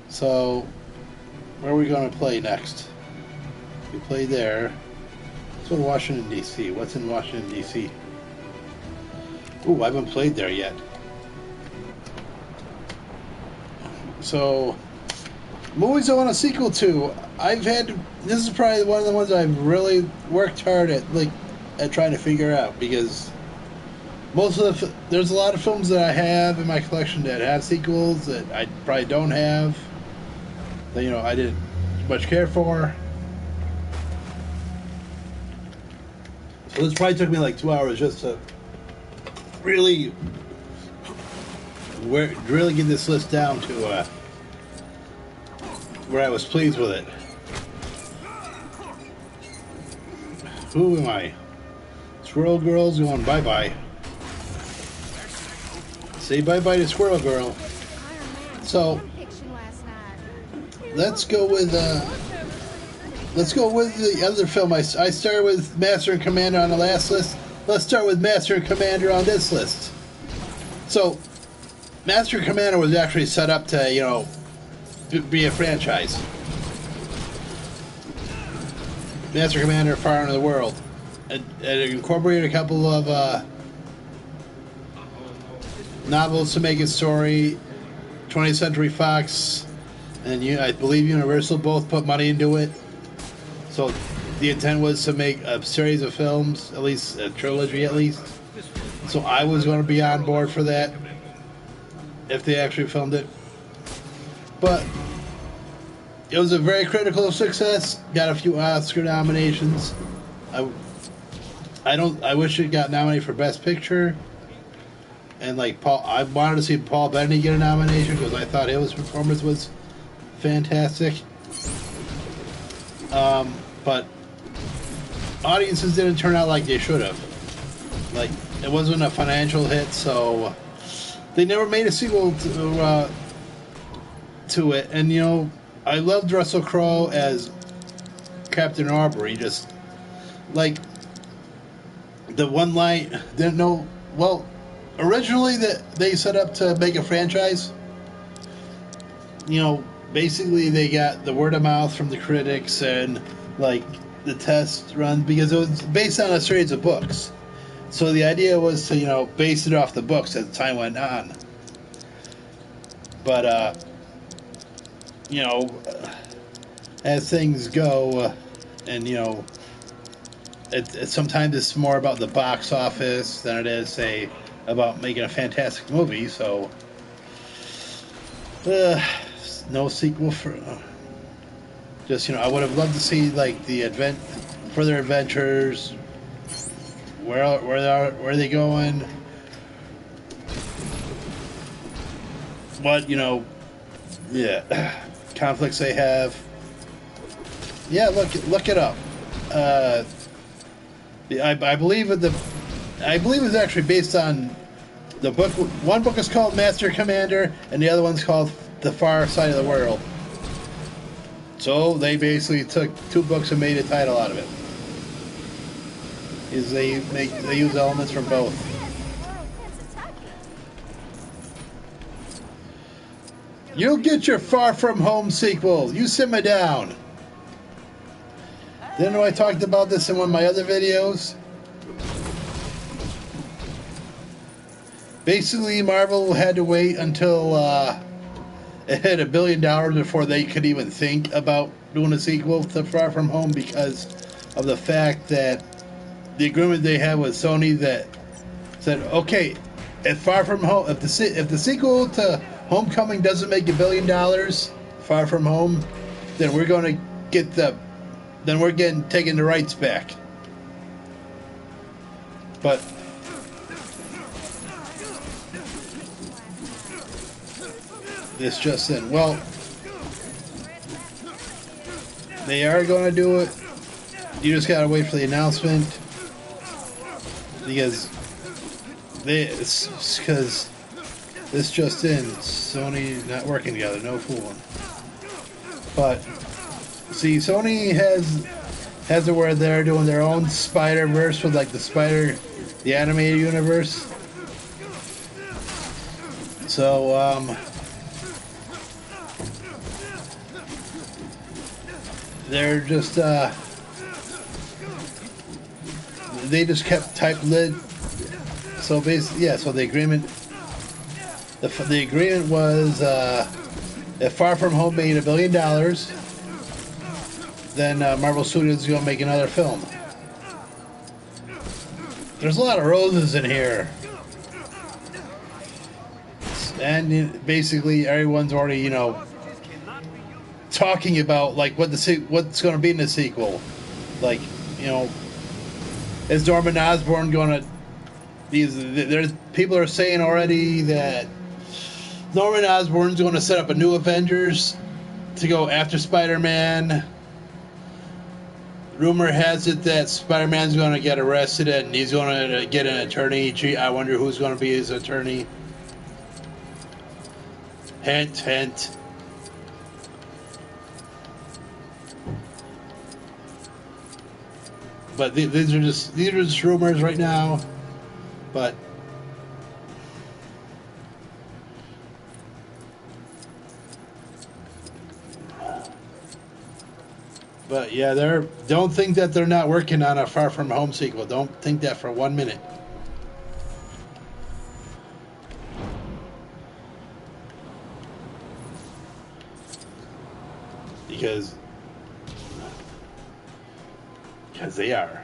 So, where are we going to play next? We play there. Let's go to Washington, D.C. What's in Washington, D.C.? Ooh, I haven't played there yet. So, movies I want a sequel to. This is probably one of the ones I've really worked hard at trying to figure out, because there's a lot of films that I have in my collection that have sequels that I probably don't have, that I didn't much care for. So this probably took me like 2 hours just to really get this list down to where I was pleased with it. Who am I? Squirrel Girl's going bye-bye. Say bye-bye to Squirrel Girl. So, let's go with the other film. I started with Master and Commander on the last list. Let's start with Master and Commander on this list. So, Master and Commander was actually set up to, be a franchise. Master Commander Far Into the World. It incorporated a couple of novels to make a story. 20th Century Fox and I believe Universal both put money into it. So the intent was to make a series of films, at least a trilogy at least. So I was going to be on board for that if they actually filmed it. But it was a very critical success. Got a few Oscar nominations. I wish it got nominated for Best Picture. And I wanted to see Paul Bettany get a nomination because I thought his performance was fantastic. But audiences didn't turn out like they should have. It wasn't a financial hit, so they never made a sequel to it. And I loved Russell Crowe as Captain Aubrey. Just the one line, didn't know. Well, originally they set up to make a franchise. Basically they got the word of mouth from the critics and the test run, because it was based on a series of books. So the idea was to base it off the books as time went on. But as things go, and sometimes it's more about the box office than it is, say, about making a fantastic movie. So no sequel for just I would have loved to see the further adventures. Where are they going? What conflicts they have. Yeah, look it up. I believe it's actually based on the book. One book is called Master Commander, and the other one's called The Far Side of the World. So they basically took two books and made a title out of it. They use elements from both. You'll get your Far From Home sequel. You simmer down. Didn't know I talked about this in one of my other videos? Basically, Marvel had to wait until it hit $1 billion before they could even think about doing a sequel to Far From Home, because of the fact that the agreement they had with Sony that said, okay, if Far From Home, if the sequel to Homecoming doesn't make $1 billion, Far From Home, then we're going to get taking the rights back. But this just in. Well, they are going to do it. You just got to wait for the announcement. because because this just in, Sony not working together, no fooling. But see, Sony has it where they're doing their own Spider-Verse with like the animated universe. So they're just they just kept type lid. So basically, yeah. So the agreement was if Far From Home made $1 billion, then Marvel Studios is gonna make another film. There's a lot of roses in here, and basically everyone's already talking about like what's going to be in the sequel. Like, is Norman Osborn going to? There's people are saying already that Norman Osborn's going to set up a new Avengers to go after Spider-Man. Rumor has it that Spider-Man's going to get arrested and he's going to get an attorney. Gee, I wonder who's going to be his attorney. Hint, hint. But these are just rumors right now. But yeah, don't think that they're not working on a Far From Home sequel. Don't think that for 1 minute. Because they are.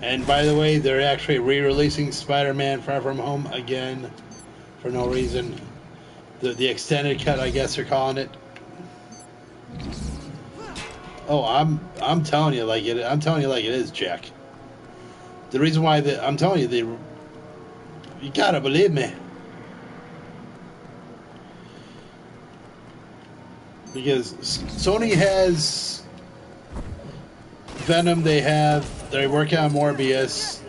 And by the way, they're actually re-releasing Spider-Man Far From Home again for no reason. The extended cut, I guess they're calling it. Oh, I'm telling you like it. I'm telling you like it is, Jack. The reason why I'm telling you, you gotta believe me. Because Sony has Venom, they're working on Morbius,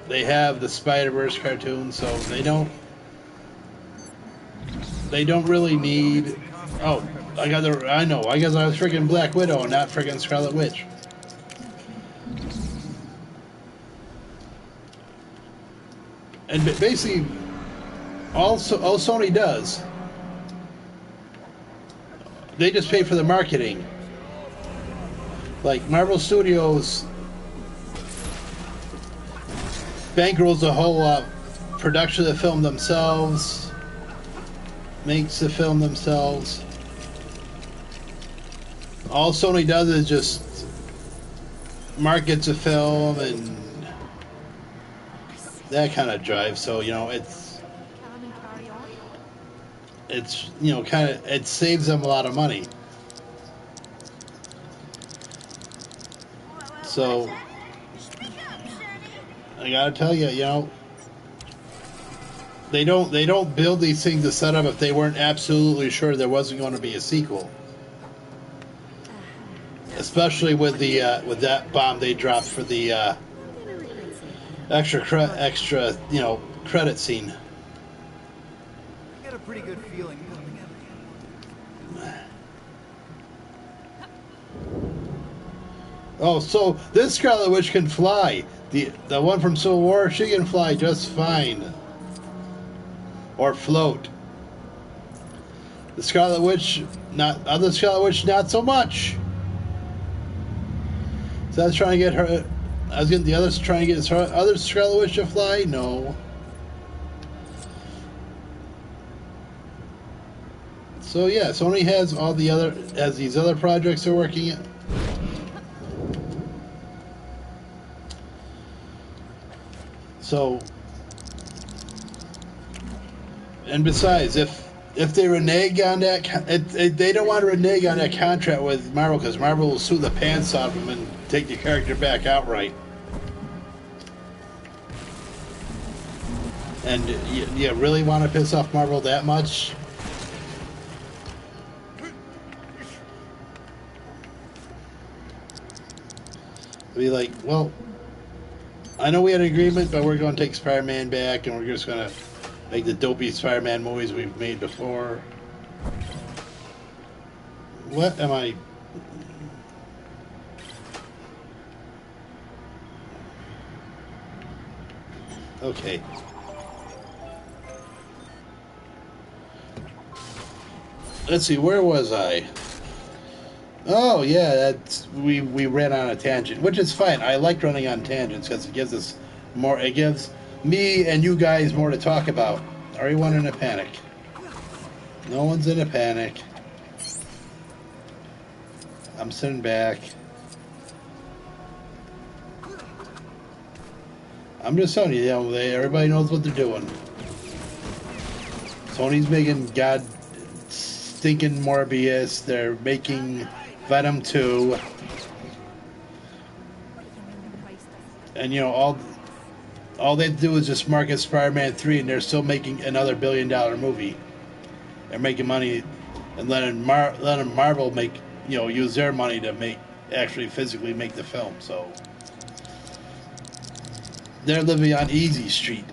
they have the Spider-Verse cartoon, so they don't really need. Oh, I guess I was freaking Black Widow and not freaking Scarlet Witch. And basically, all Sony does, they just pay for the marketing. Like Marvel Studios bankrolls the whole production of the film themselves, makes the film themselves. All Sony does is just markets a film and that kind of drive. So it's it saves them a lot of money. So I gotta tell you, they don't build these things to set up if they weren't absolutely sure there wasn't going to be a sequel. Especially with that bomb they dropped for the extra credit scene. I got a pretty good feeling coming out. Oh, so this Scarlet Witch can fly. The one from Civil War, she can fly just fine. Or float. The Scarlet Witch, other Scarlet Witch, not so much. So I was trying to get her. I was getting the others trying to get other Scarlet Witch to fly. No. So yeah, Sony has these other projects they're working at. So, and besides, if they renege on that, they don't want to renege on that contract with Marvel because Marvel will sue the pants off them and take the character back outright. And you really want to piss off Marvel that much? Be like, well, I know we had an agreement, but we're going to take Spider-Man back, and we're just going to make the dopey Spider-Man movies we've made before. What am I... Okay. Let's see, where was I? Oh yeah, that's we ran on a tangent, which is fine. I like running on tangents because it gives us more. It gives me and you guys more to talk about. Are anyone in a panic? No one's in a panic. I'm sitting back. I'm just telling you, everybody knows what they're doing. Sony's making God stinking Morbius. They're making Venom 2. And, you know, all they have to do is just market Spider-Man 3, and they're still making another $1 billion movie. They're making money and letting Marvel make, you know, use their money to actually physically make the film. So they're living on easy street.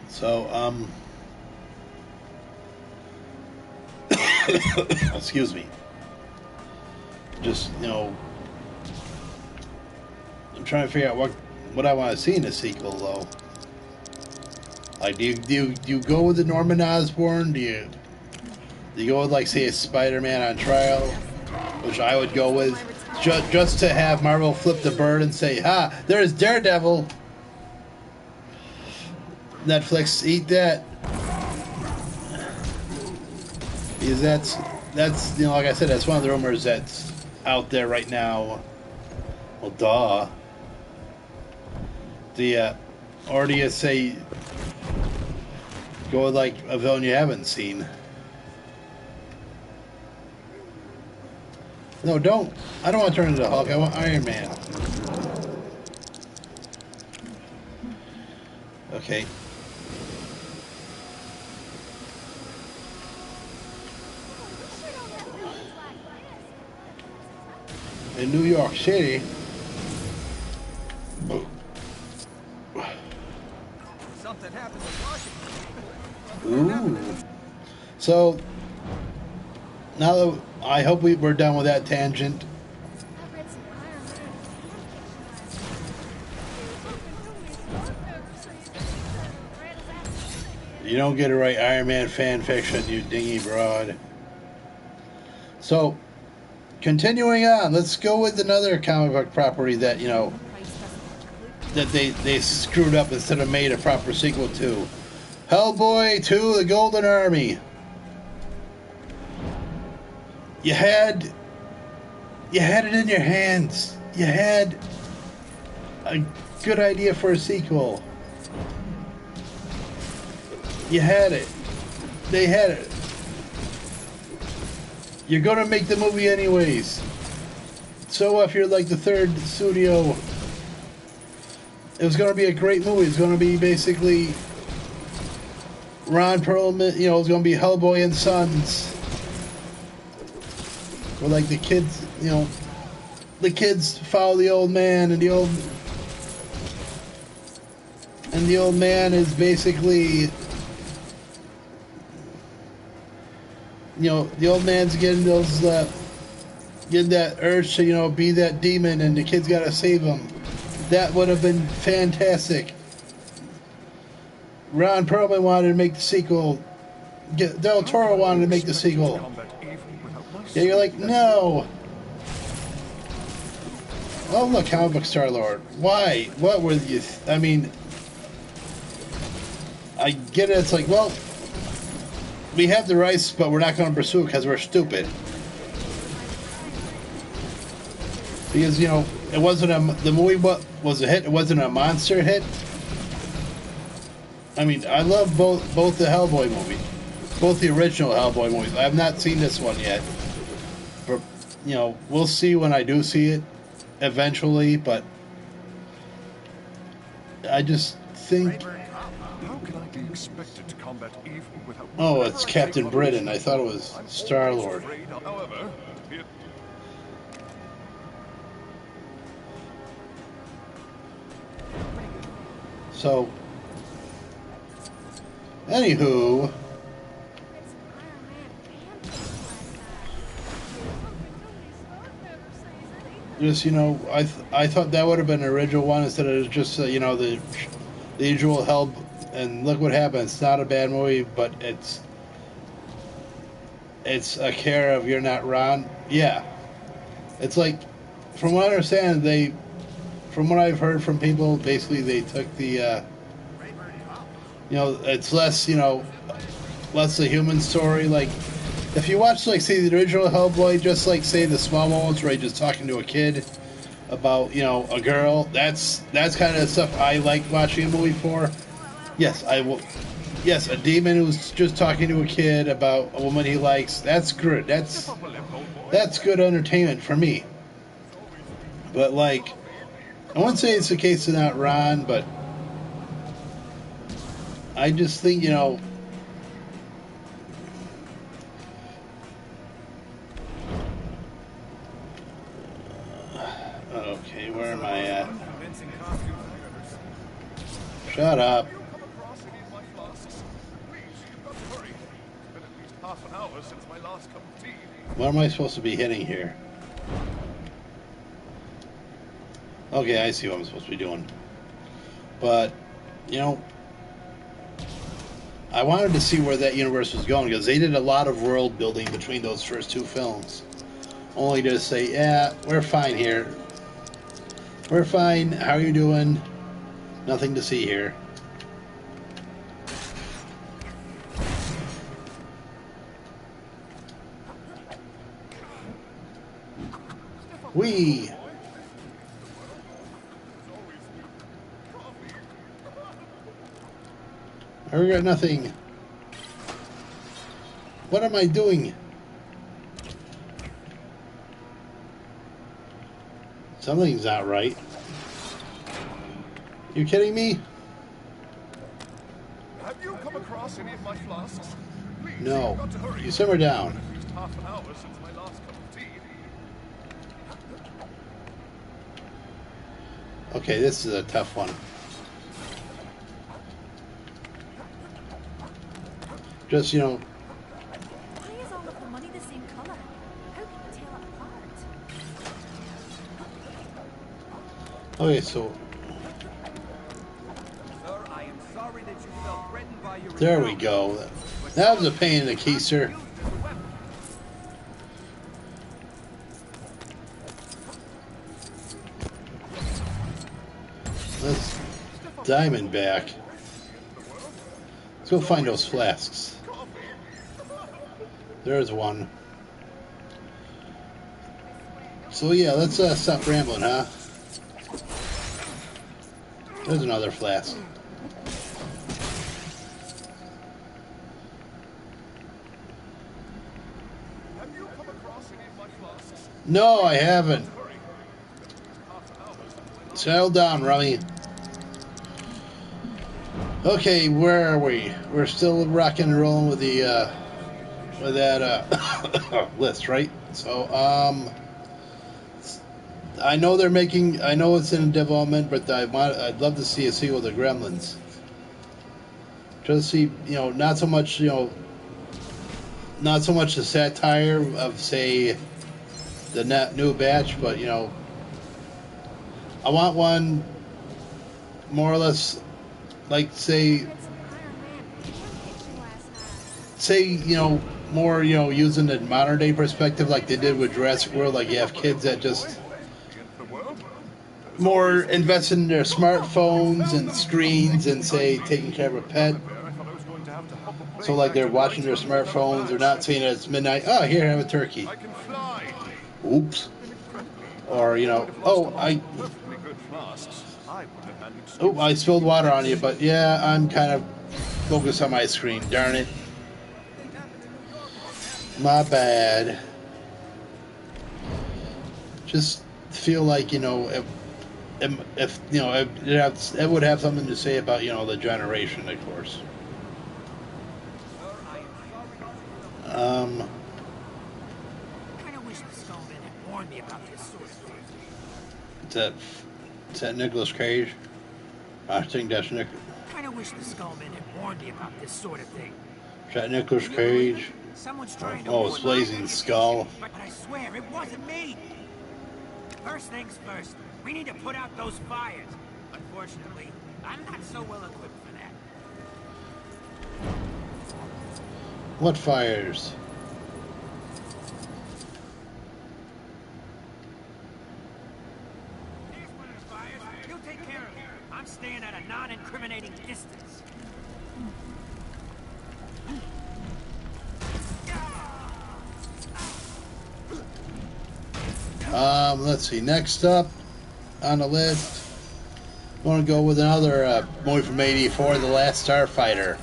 So, excuse me. Just, you know, I'm trying to figure out what I want to see in the sequel, though. Like, do you go with the Norman Osborn? Do you go with, like, say, a Spider-Man on trial, which I would go with, just to have Marvel flip the bird and say, "Ha, there's Daredevil." Netflix, eat that. Because that's you know, like I said, that's one of the rumors that's out there right now. Well, duh. Or do you say go with like a villain you haven't seen? No, don't. I don't want to turn into Hulk. I want Iron Man. Okay. In New York City. Something happened in Washington. Ooh. So now that I hope we're done with that tangent. You don't get it right, Iron Man fan fiction, you dingy broad. So, continuing on, let's go with another comic book property that, you know, that they screwed up instead of made a proper sequel to. Hellboy 2, The Golden Army. You had it in your hands. You had a good idea for a sequel. You had it. They had it. You're gonna make the movie anyways. So if you're like the third studio, it was gonna be a great movie. It's gonna be basically Ron Perlman, you know, it's gonna be Hellboy and Sons. Where like the kids, you know, the kids follow the old man, and the old man is basically, you know, the old man's getting those, getting that urge to, you know, be that demon, and the kids gotta save him. That would have been fantastic. Ron Perlman wanted to make the sequel. Del Toro wanted to make the sequel. Yeah, you're like, no. Oh, look, comic book Star-Lord. Why? What were you... I mean, I get it. It's like, well, we have the rights, but we're not going to pursue it because we're stupid. Because, you know, it wasn't the movie was a hit. It wasn't a monster hit. I mean, I love both the Hellboy movies. Both the original Hellboy movies. I have not seen this one yet. you know, we'll see when I do see it eventually, but I just think. How can I be expected to combat evil without... Oh, it's Captain Britain. I thought it was Star-Lord. However, it... So, anywho, just, you know, I thought that would have been an original one instead of just, you know, the usual help. And look what happened. It's not a bad movie, but it's a care of You're Not Ron. Yeah, it's like, from what I understand, from what I've heard from people, basically they took the, you know, it's less, you know, less the human story. Like, if you watch, like, say, the original Hellboy, just like, say, the small moments where he's just talking to a kid about, you know, a girl, that's kind of the stuff I like watching a movie for. Yes, I will. Yes, a demon who's just talking to a kid about a woman he likes. That's good. That's good entertainment for me. But, like, I wouldn't say it's the case of Not Ron, but I just think, you know, okay, where am I at? Shut up. What am I supposed to be hitting here? Okay, I see what I'm supposed to be doing. But, you know, I wanted to see where that universe was going, because they did a lot of world building between those first two films. Only to say, yeah, we're fine here. We're fine. How are you doing? Nothing to see here. We regret nothing. What am I doing? Something's not right. You kidding me? Have you come across any of my flasks? Please, No. you've got to hurry. You simmer down. At least half an hour since my last cup of tea. Okay, this is a tough one. Just, you know, Why is all of the money the same color? How can you tell it apart? okay, so Sir, I am sorry that you felt threatened by your there we go. That was a pain in the keister. Let's Diamondback. Let's go find those flasks. There's one. So yeah, let's stop rambling, huh? There's another flask. Have you come across any of my flasks? No, I haven't. Hurry. Half an hour since my last... Settle down, Rummy. Okay, where are we? We're still rocking and rolling with the with that list, right? So I know they're making. I know it's in development, but I'd love to see a sequel to Gremlins. Just see, you know, not so much, you know, not so much the satire of, say, the new batch, but, you know, I want one more or less, like, say, you know, more, you know, using the modern day perspective like they did with Jurassic World. Like, you have kids that just more invested in their smartphones and screens and, say, taking care of a pet. So, like, they're watching their smartphones. They're not saying it's midnight. Oh, here, have a turkey. I can fly. Oops. Or, you know, oh, Perfectly good flasks. I would have managed... oh, I spilled water on you, but yeah, I'm kind of focused on my screen. Darn it. My bad. just feel like, you know, if you know, it would have something to say about, you know, the generation, of course. Kinda wish the Skullman had warned me about this sort of thing. Is that Nicolas Cage? I think that's Nick. Kinda wish the Skullman had warned me about this sort of thing. Is that Nicolas Cage? Someone's trying to Oh, it's warn my Blazing reputation, Skull. But I swear it wasn't me. First things first, we need to put out those fires. Unfortunately, I'm not so well equipped for that. What fires? Here's one of the fires. You take care of it. I'm staying at a non-incriminating distance. Let's see. Next up on the list, I want to go with another movie from '84, The Last Starfighter,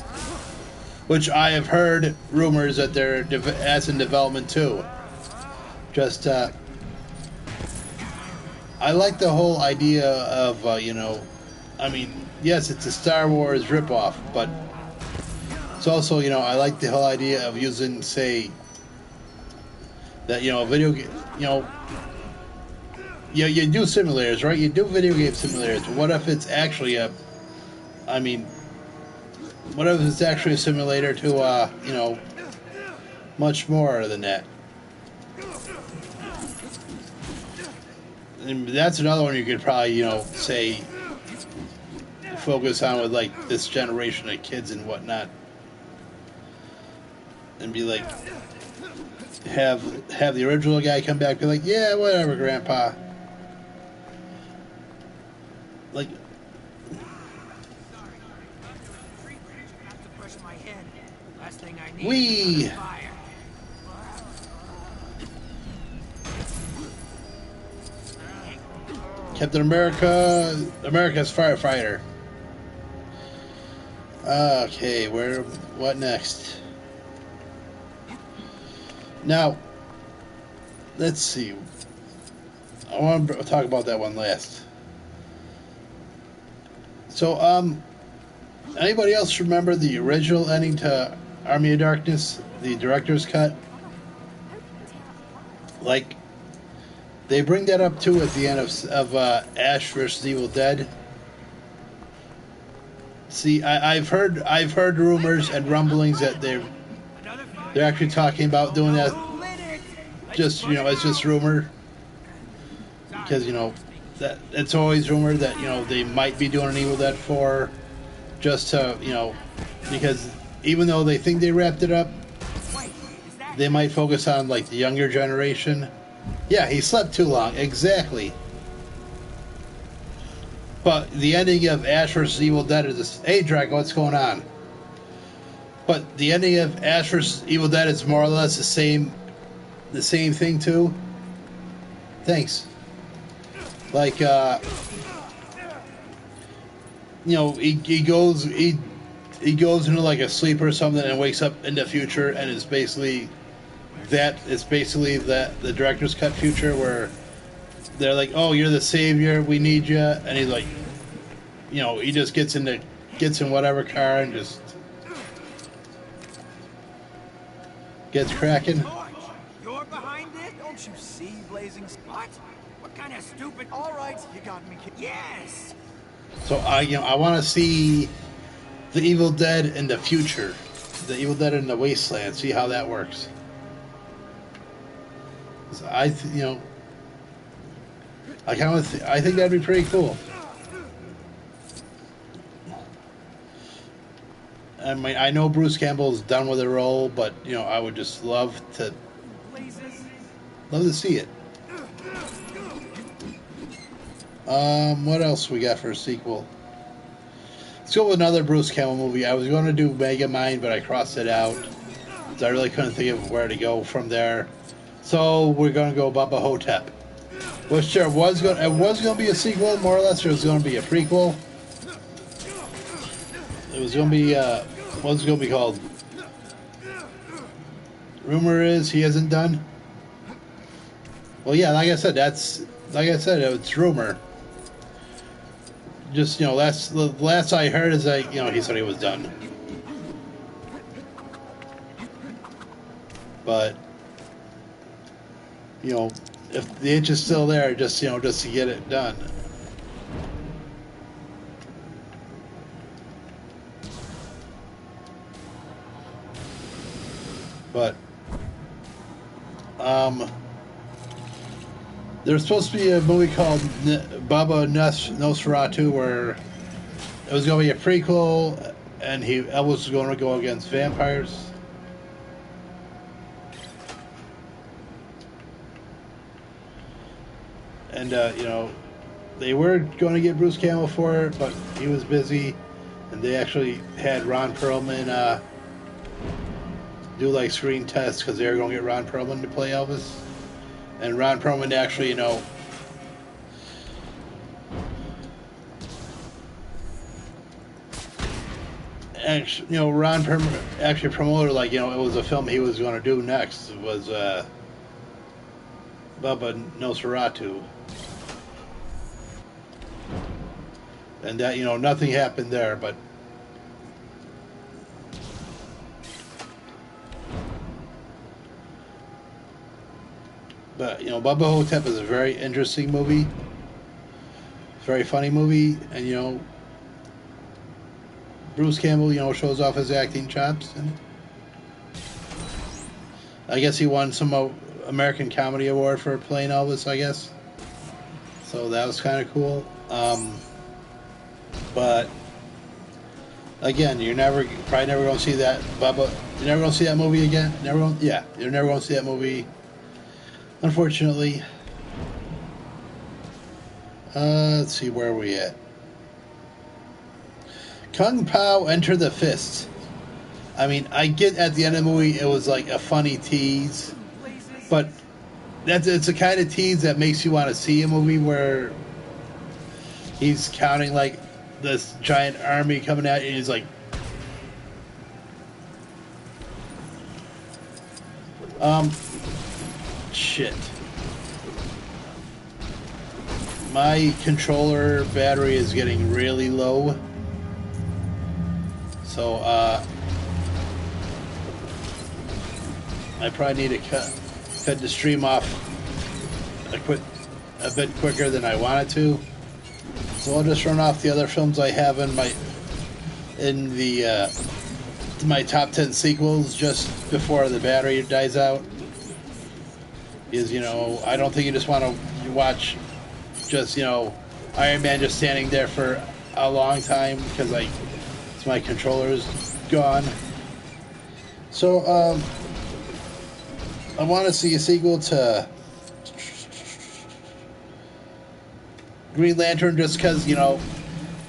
which I have heard rumors that that's in development too. Just, I like the whole idea of, you know, I mean, yes, it's a Star Wars ripoff, but it's also, you know, I like the whole idea of using, say, that, you know, video game, you know. Yeah, you do simulators, right? You do video game simulators. What if it's actually what if it's actually a simulator to, you know, much more than that? And that's another one you could probably, you know, say, focus on with, like, this generation of kids and whatnot. And be like, have the original guy come back and be like, yeah, whatever, Grandpa. Like, we Captain America's firefighter. Okay, what next? Now, let's see. I want to talk about that one last. So, anybody else remember the original ending to Army of Darkness, the director's cut? Like, they bring that up too at the end of Ash vs. Evil Dead. See, I've heard rumors and rumblings that they're actually talking about doing that. Just, you know, it's just rumor, because, you know, that it's always rumored that, you know, they might be doing an Evil Dead 4, just to, you know, because even though they think they wrapped it up, they might focus on, like, the younger generation. Yeah, he slept too long, exactly. But the ending of Ash vs. Evil Dead is this. Hey, Draco, what's going on? But the ending of Ash vs. Evil Dead is more or less the same thing too. Thanks. Like, you know, he goes into like a sleep or something and wakes up in the future, and it's basically the director's cut future where they're like, oh, you're the savior, we need you, and he's like, you know, he just gets in whatever car and just gets cracking. You're behind it? Don't you see, Blazing Skull? What kind of stupid? All right, you got me. Yes. So I want to see the Evil Dead in the future, the Evil Dead in the Wasteland. See how that works. So I think that'd be pretty cool. I mean, I know Bruce Campbell's done with the role, but, you know, I would just love to see it. What else we got for a sequel? Let's go with another Bruce Campbell movie. I was going to do Megamind, but I crossed it out. So I really couldn't think of where to go from there. So we're going to go Bubba Hotep. Which there was going to be a sequel, more or less. There was going to be a prequel. It was going to be, what was it going to be called? Rumor is he hasn't done. Well, yeah, like I said, it's rumor. Just the last I heard is that he said he was done. But if the itch is still there, just to get it done. But there's supposed to be a movie called Baba Nosferatu where it was going to be a prequel, and Elvis was going to go against vampires. And they were going to get Bruce Campbell for it, but he was busy, and they actually had Ron Perlman do like screen tests because they were going to get Ron Perlman to play Elvis, and Ron Perlman actually, Ron Perlman actually promoted it was a film he was going to do next. It was Baba Nosferatu, and that nothing happened there, but. But Bubba Hotep is a very interesting movie. It's a very funny movie, and Bruce Campbell shows off his acting chops, and I guess he won some American Comedy Award for playing Elvis, I guess. So that was kind of cool. But again, you're probably never going to see that Bubba. You're never going to see that movie again. You're never going to see that movie. Unfortunately. Let's see, where are we at? Kung Pao Enter the Fist. I mean, I get at the end of the movie it was like a funny tease, but it's the kind of tease that makes you want to see a movie where he's counting like this giant army coming at you, and he's like, shit. My controller battery is getting really low. So, I probably need to cut the stream off a bit quicker than I wanted to. So I'll just run off the other films I have in my top 10 sequels just before the battery dies out. Is I don't think you just want to watch just Iron Man just standing there for a long time because my controller's gone. So I want to see a sequel to Green Lantern just because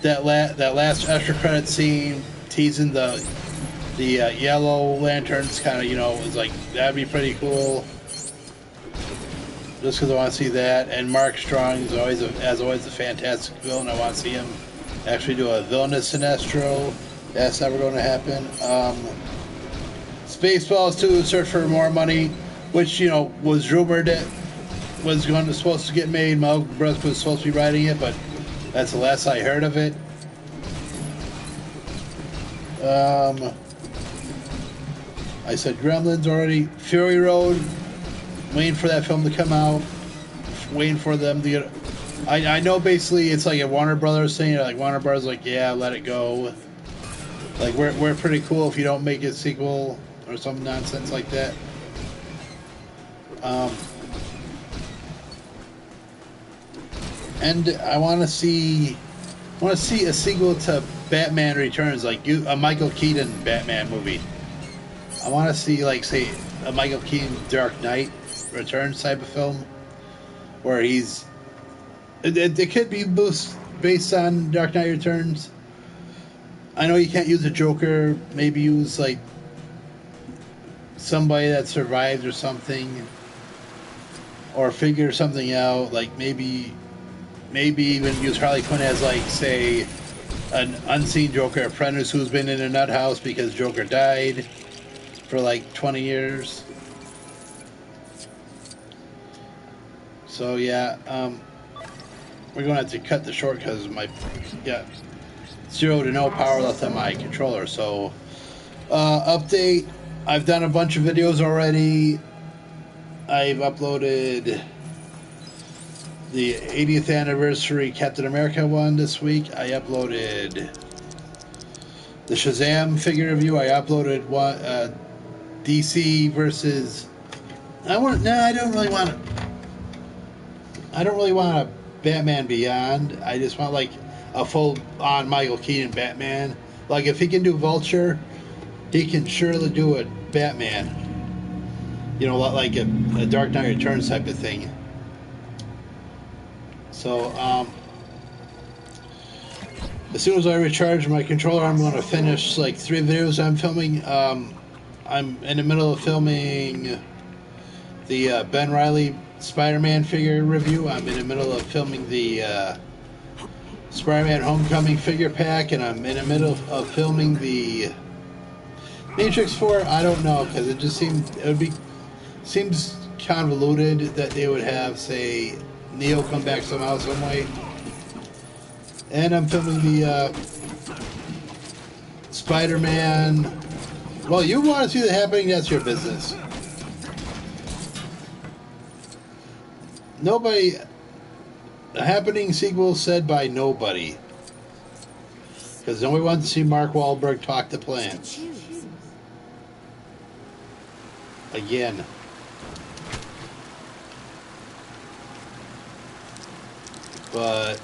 that last extra credit scene teasing the Yellow Lanterns kind of is like that'd be pretty cool. Just because I want to see that, and Mark Strong is as always a fantastic villain. I want to see him actually do a villainous Sinestro. That's never going to happen. Spaceballs 2: Search for More Money, which was rumored that was supposed to get made. Mel Brooks was supposed to be writing it, but that's the last I heard of it. I said Gremlins already. Fury Road. Waiting for that film to come out. Waiting for them to get. I know basically it's like a Warner Brothers thing. Like Warner Brothers, like yeah, let it go. Like we're pretty cool if you don't make a sequel or some nonsense like that. And I want to see a sequel to Batman Returns, like a Michael Keaton Batman movie. I want to see say a Michael Keaton Dark Knight Returns type of film, where it could be based on Dark Knight Returns. I know you can't use a Joker. Maybe use somebody that survived or something, or figure something out. Like maybe even use Harley Quinn as say an unseen Joker apprentice who's been in a nut house because Joker died for 20 years. So yeah, we're gonna have to cut the short because my got 0 to no power left on my controller. So update. I've done a bunch of videos already. I've uploaded the 80th anniversary Captain America one this week. I uploaded the Shazam figure review. I uploaded one DC versus. I don't really want a Batman Beyond. I just want like a full-on Michael Keaton Batman. Like if he can do Vulture, he can surely do a Batman. You know, like a Dark Knight Returns type of thing. So, as soon as I recharge my controller, I'm going to finish like 3 videos I'm filming. I'm in the middle of filming the Ben Reilly Spider-Man figure review. I'm in the middle of filming the Spider-Man Homecoming figure pack, and I'm in the middle of filming the Matrix 4. I don't know, because it just seems convoluted that they would have, say, Neo come back somehow, some way. And I'm filming the Spider-Man. Well, you want to see that happening, that's your business. Nobody. A happening sequel said by nobody. Because nobody wants to see Mark Wahlberg talk to plants. Again. But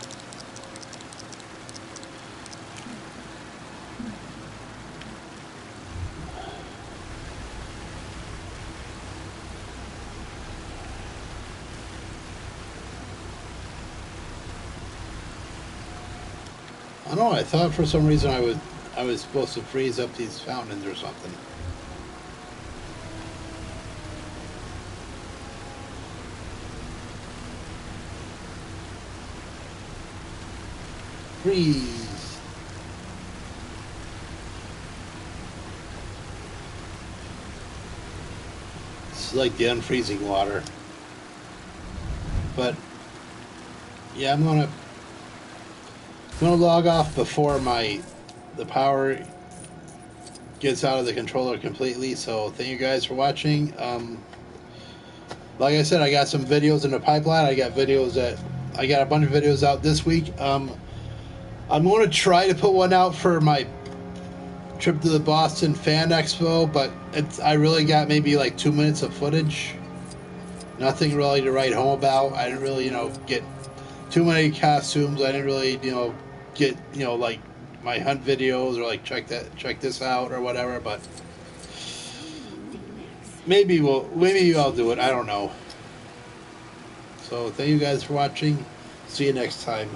I don't know, I thought for some reason I was supposed to freeze up these fountains or something. Freeze. It's like the unfreezing water. But yeah, I'm gonna log off before the power gets out of the controller completely. So thank you guys for watching. Like I said, I got some videos in the pipeline. I got a bunch of videos out this week. I'm going to try to put one out for my trip to the Boston Fan Expo, but I really got maybe like 2 minutes of footage. Nothing really to write home about. I didn't really, get too many costumes. I didn't really, get, like my hunt videos or like check this out or whatever, but maybe I'll do it. I don't know. So thank you guys for watching. See you next time.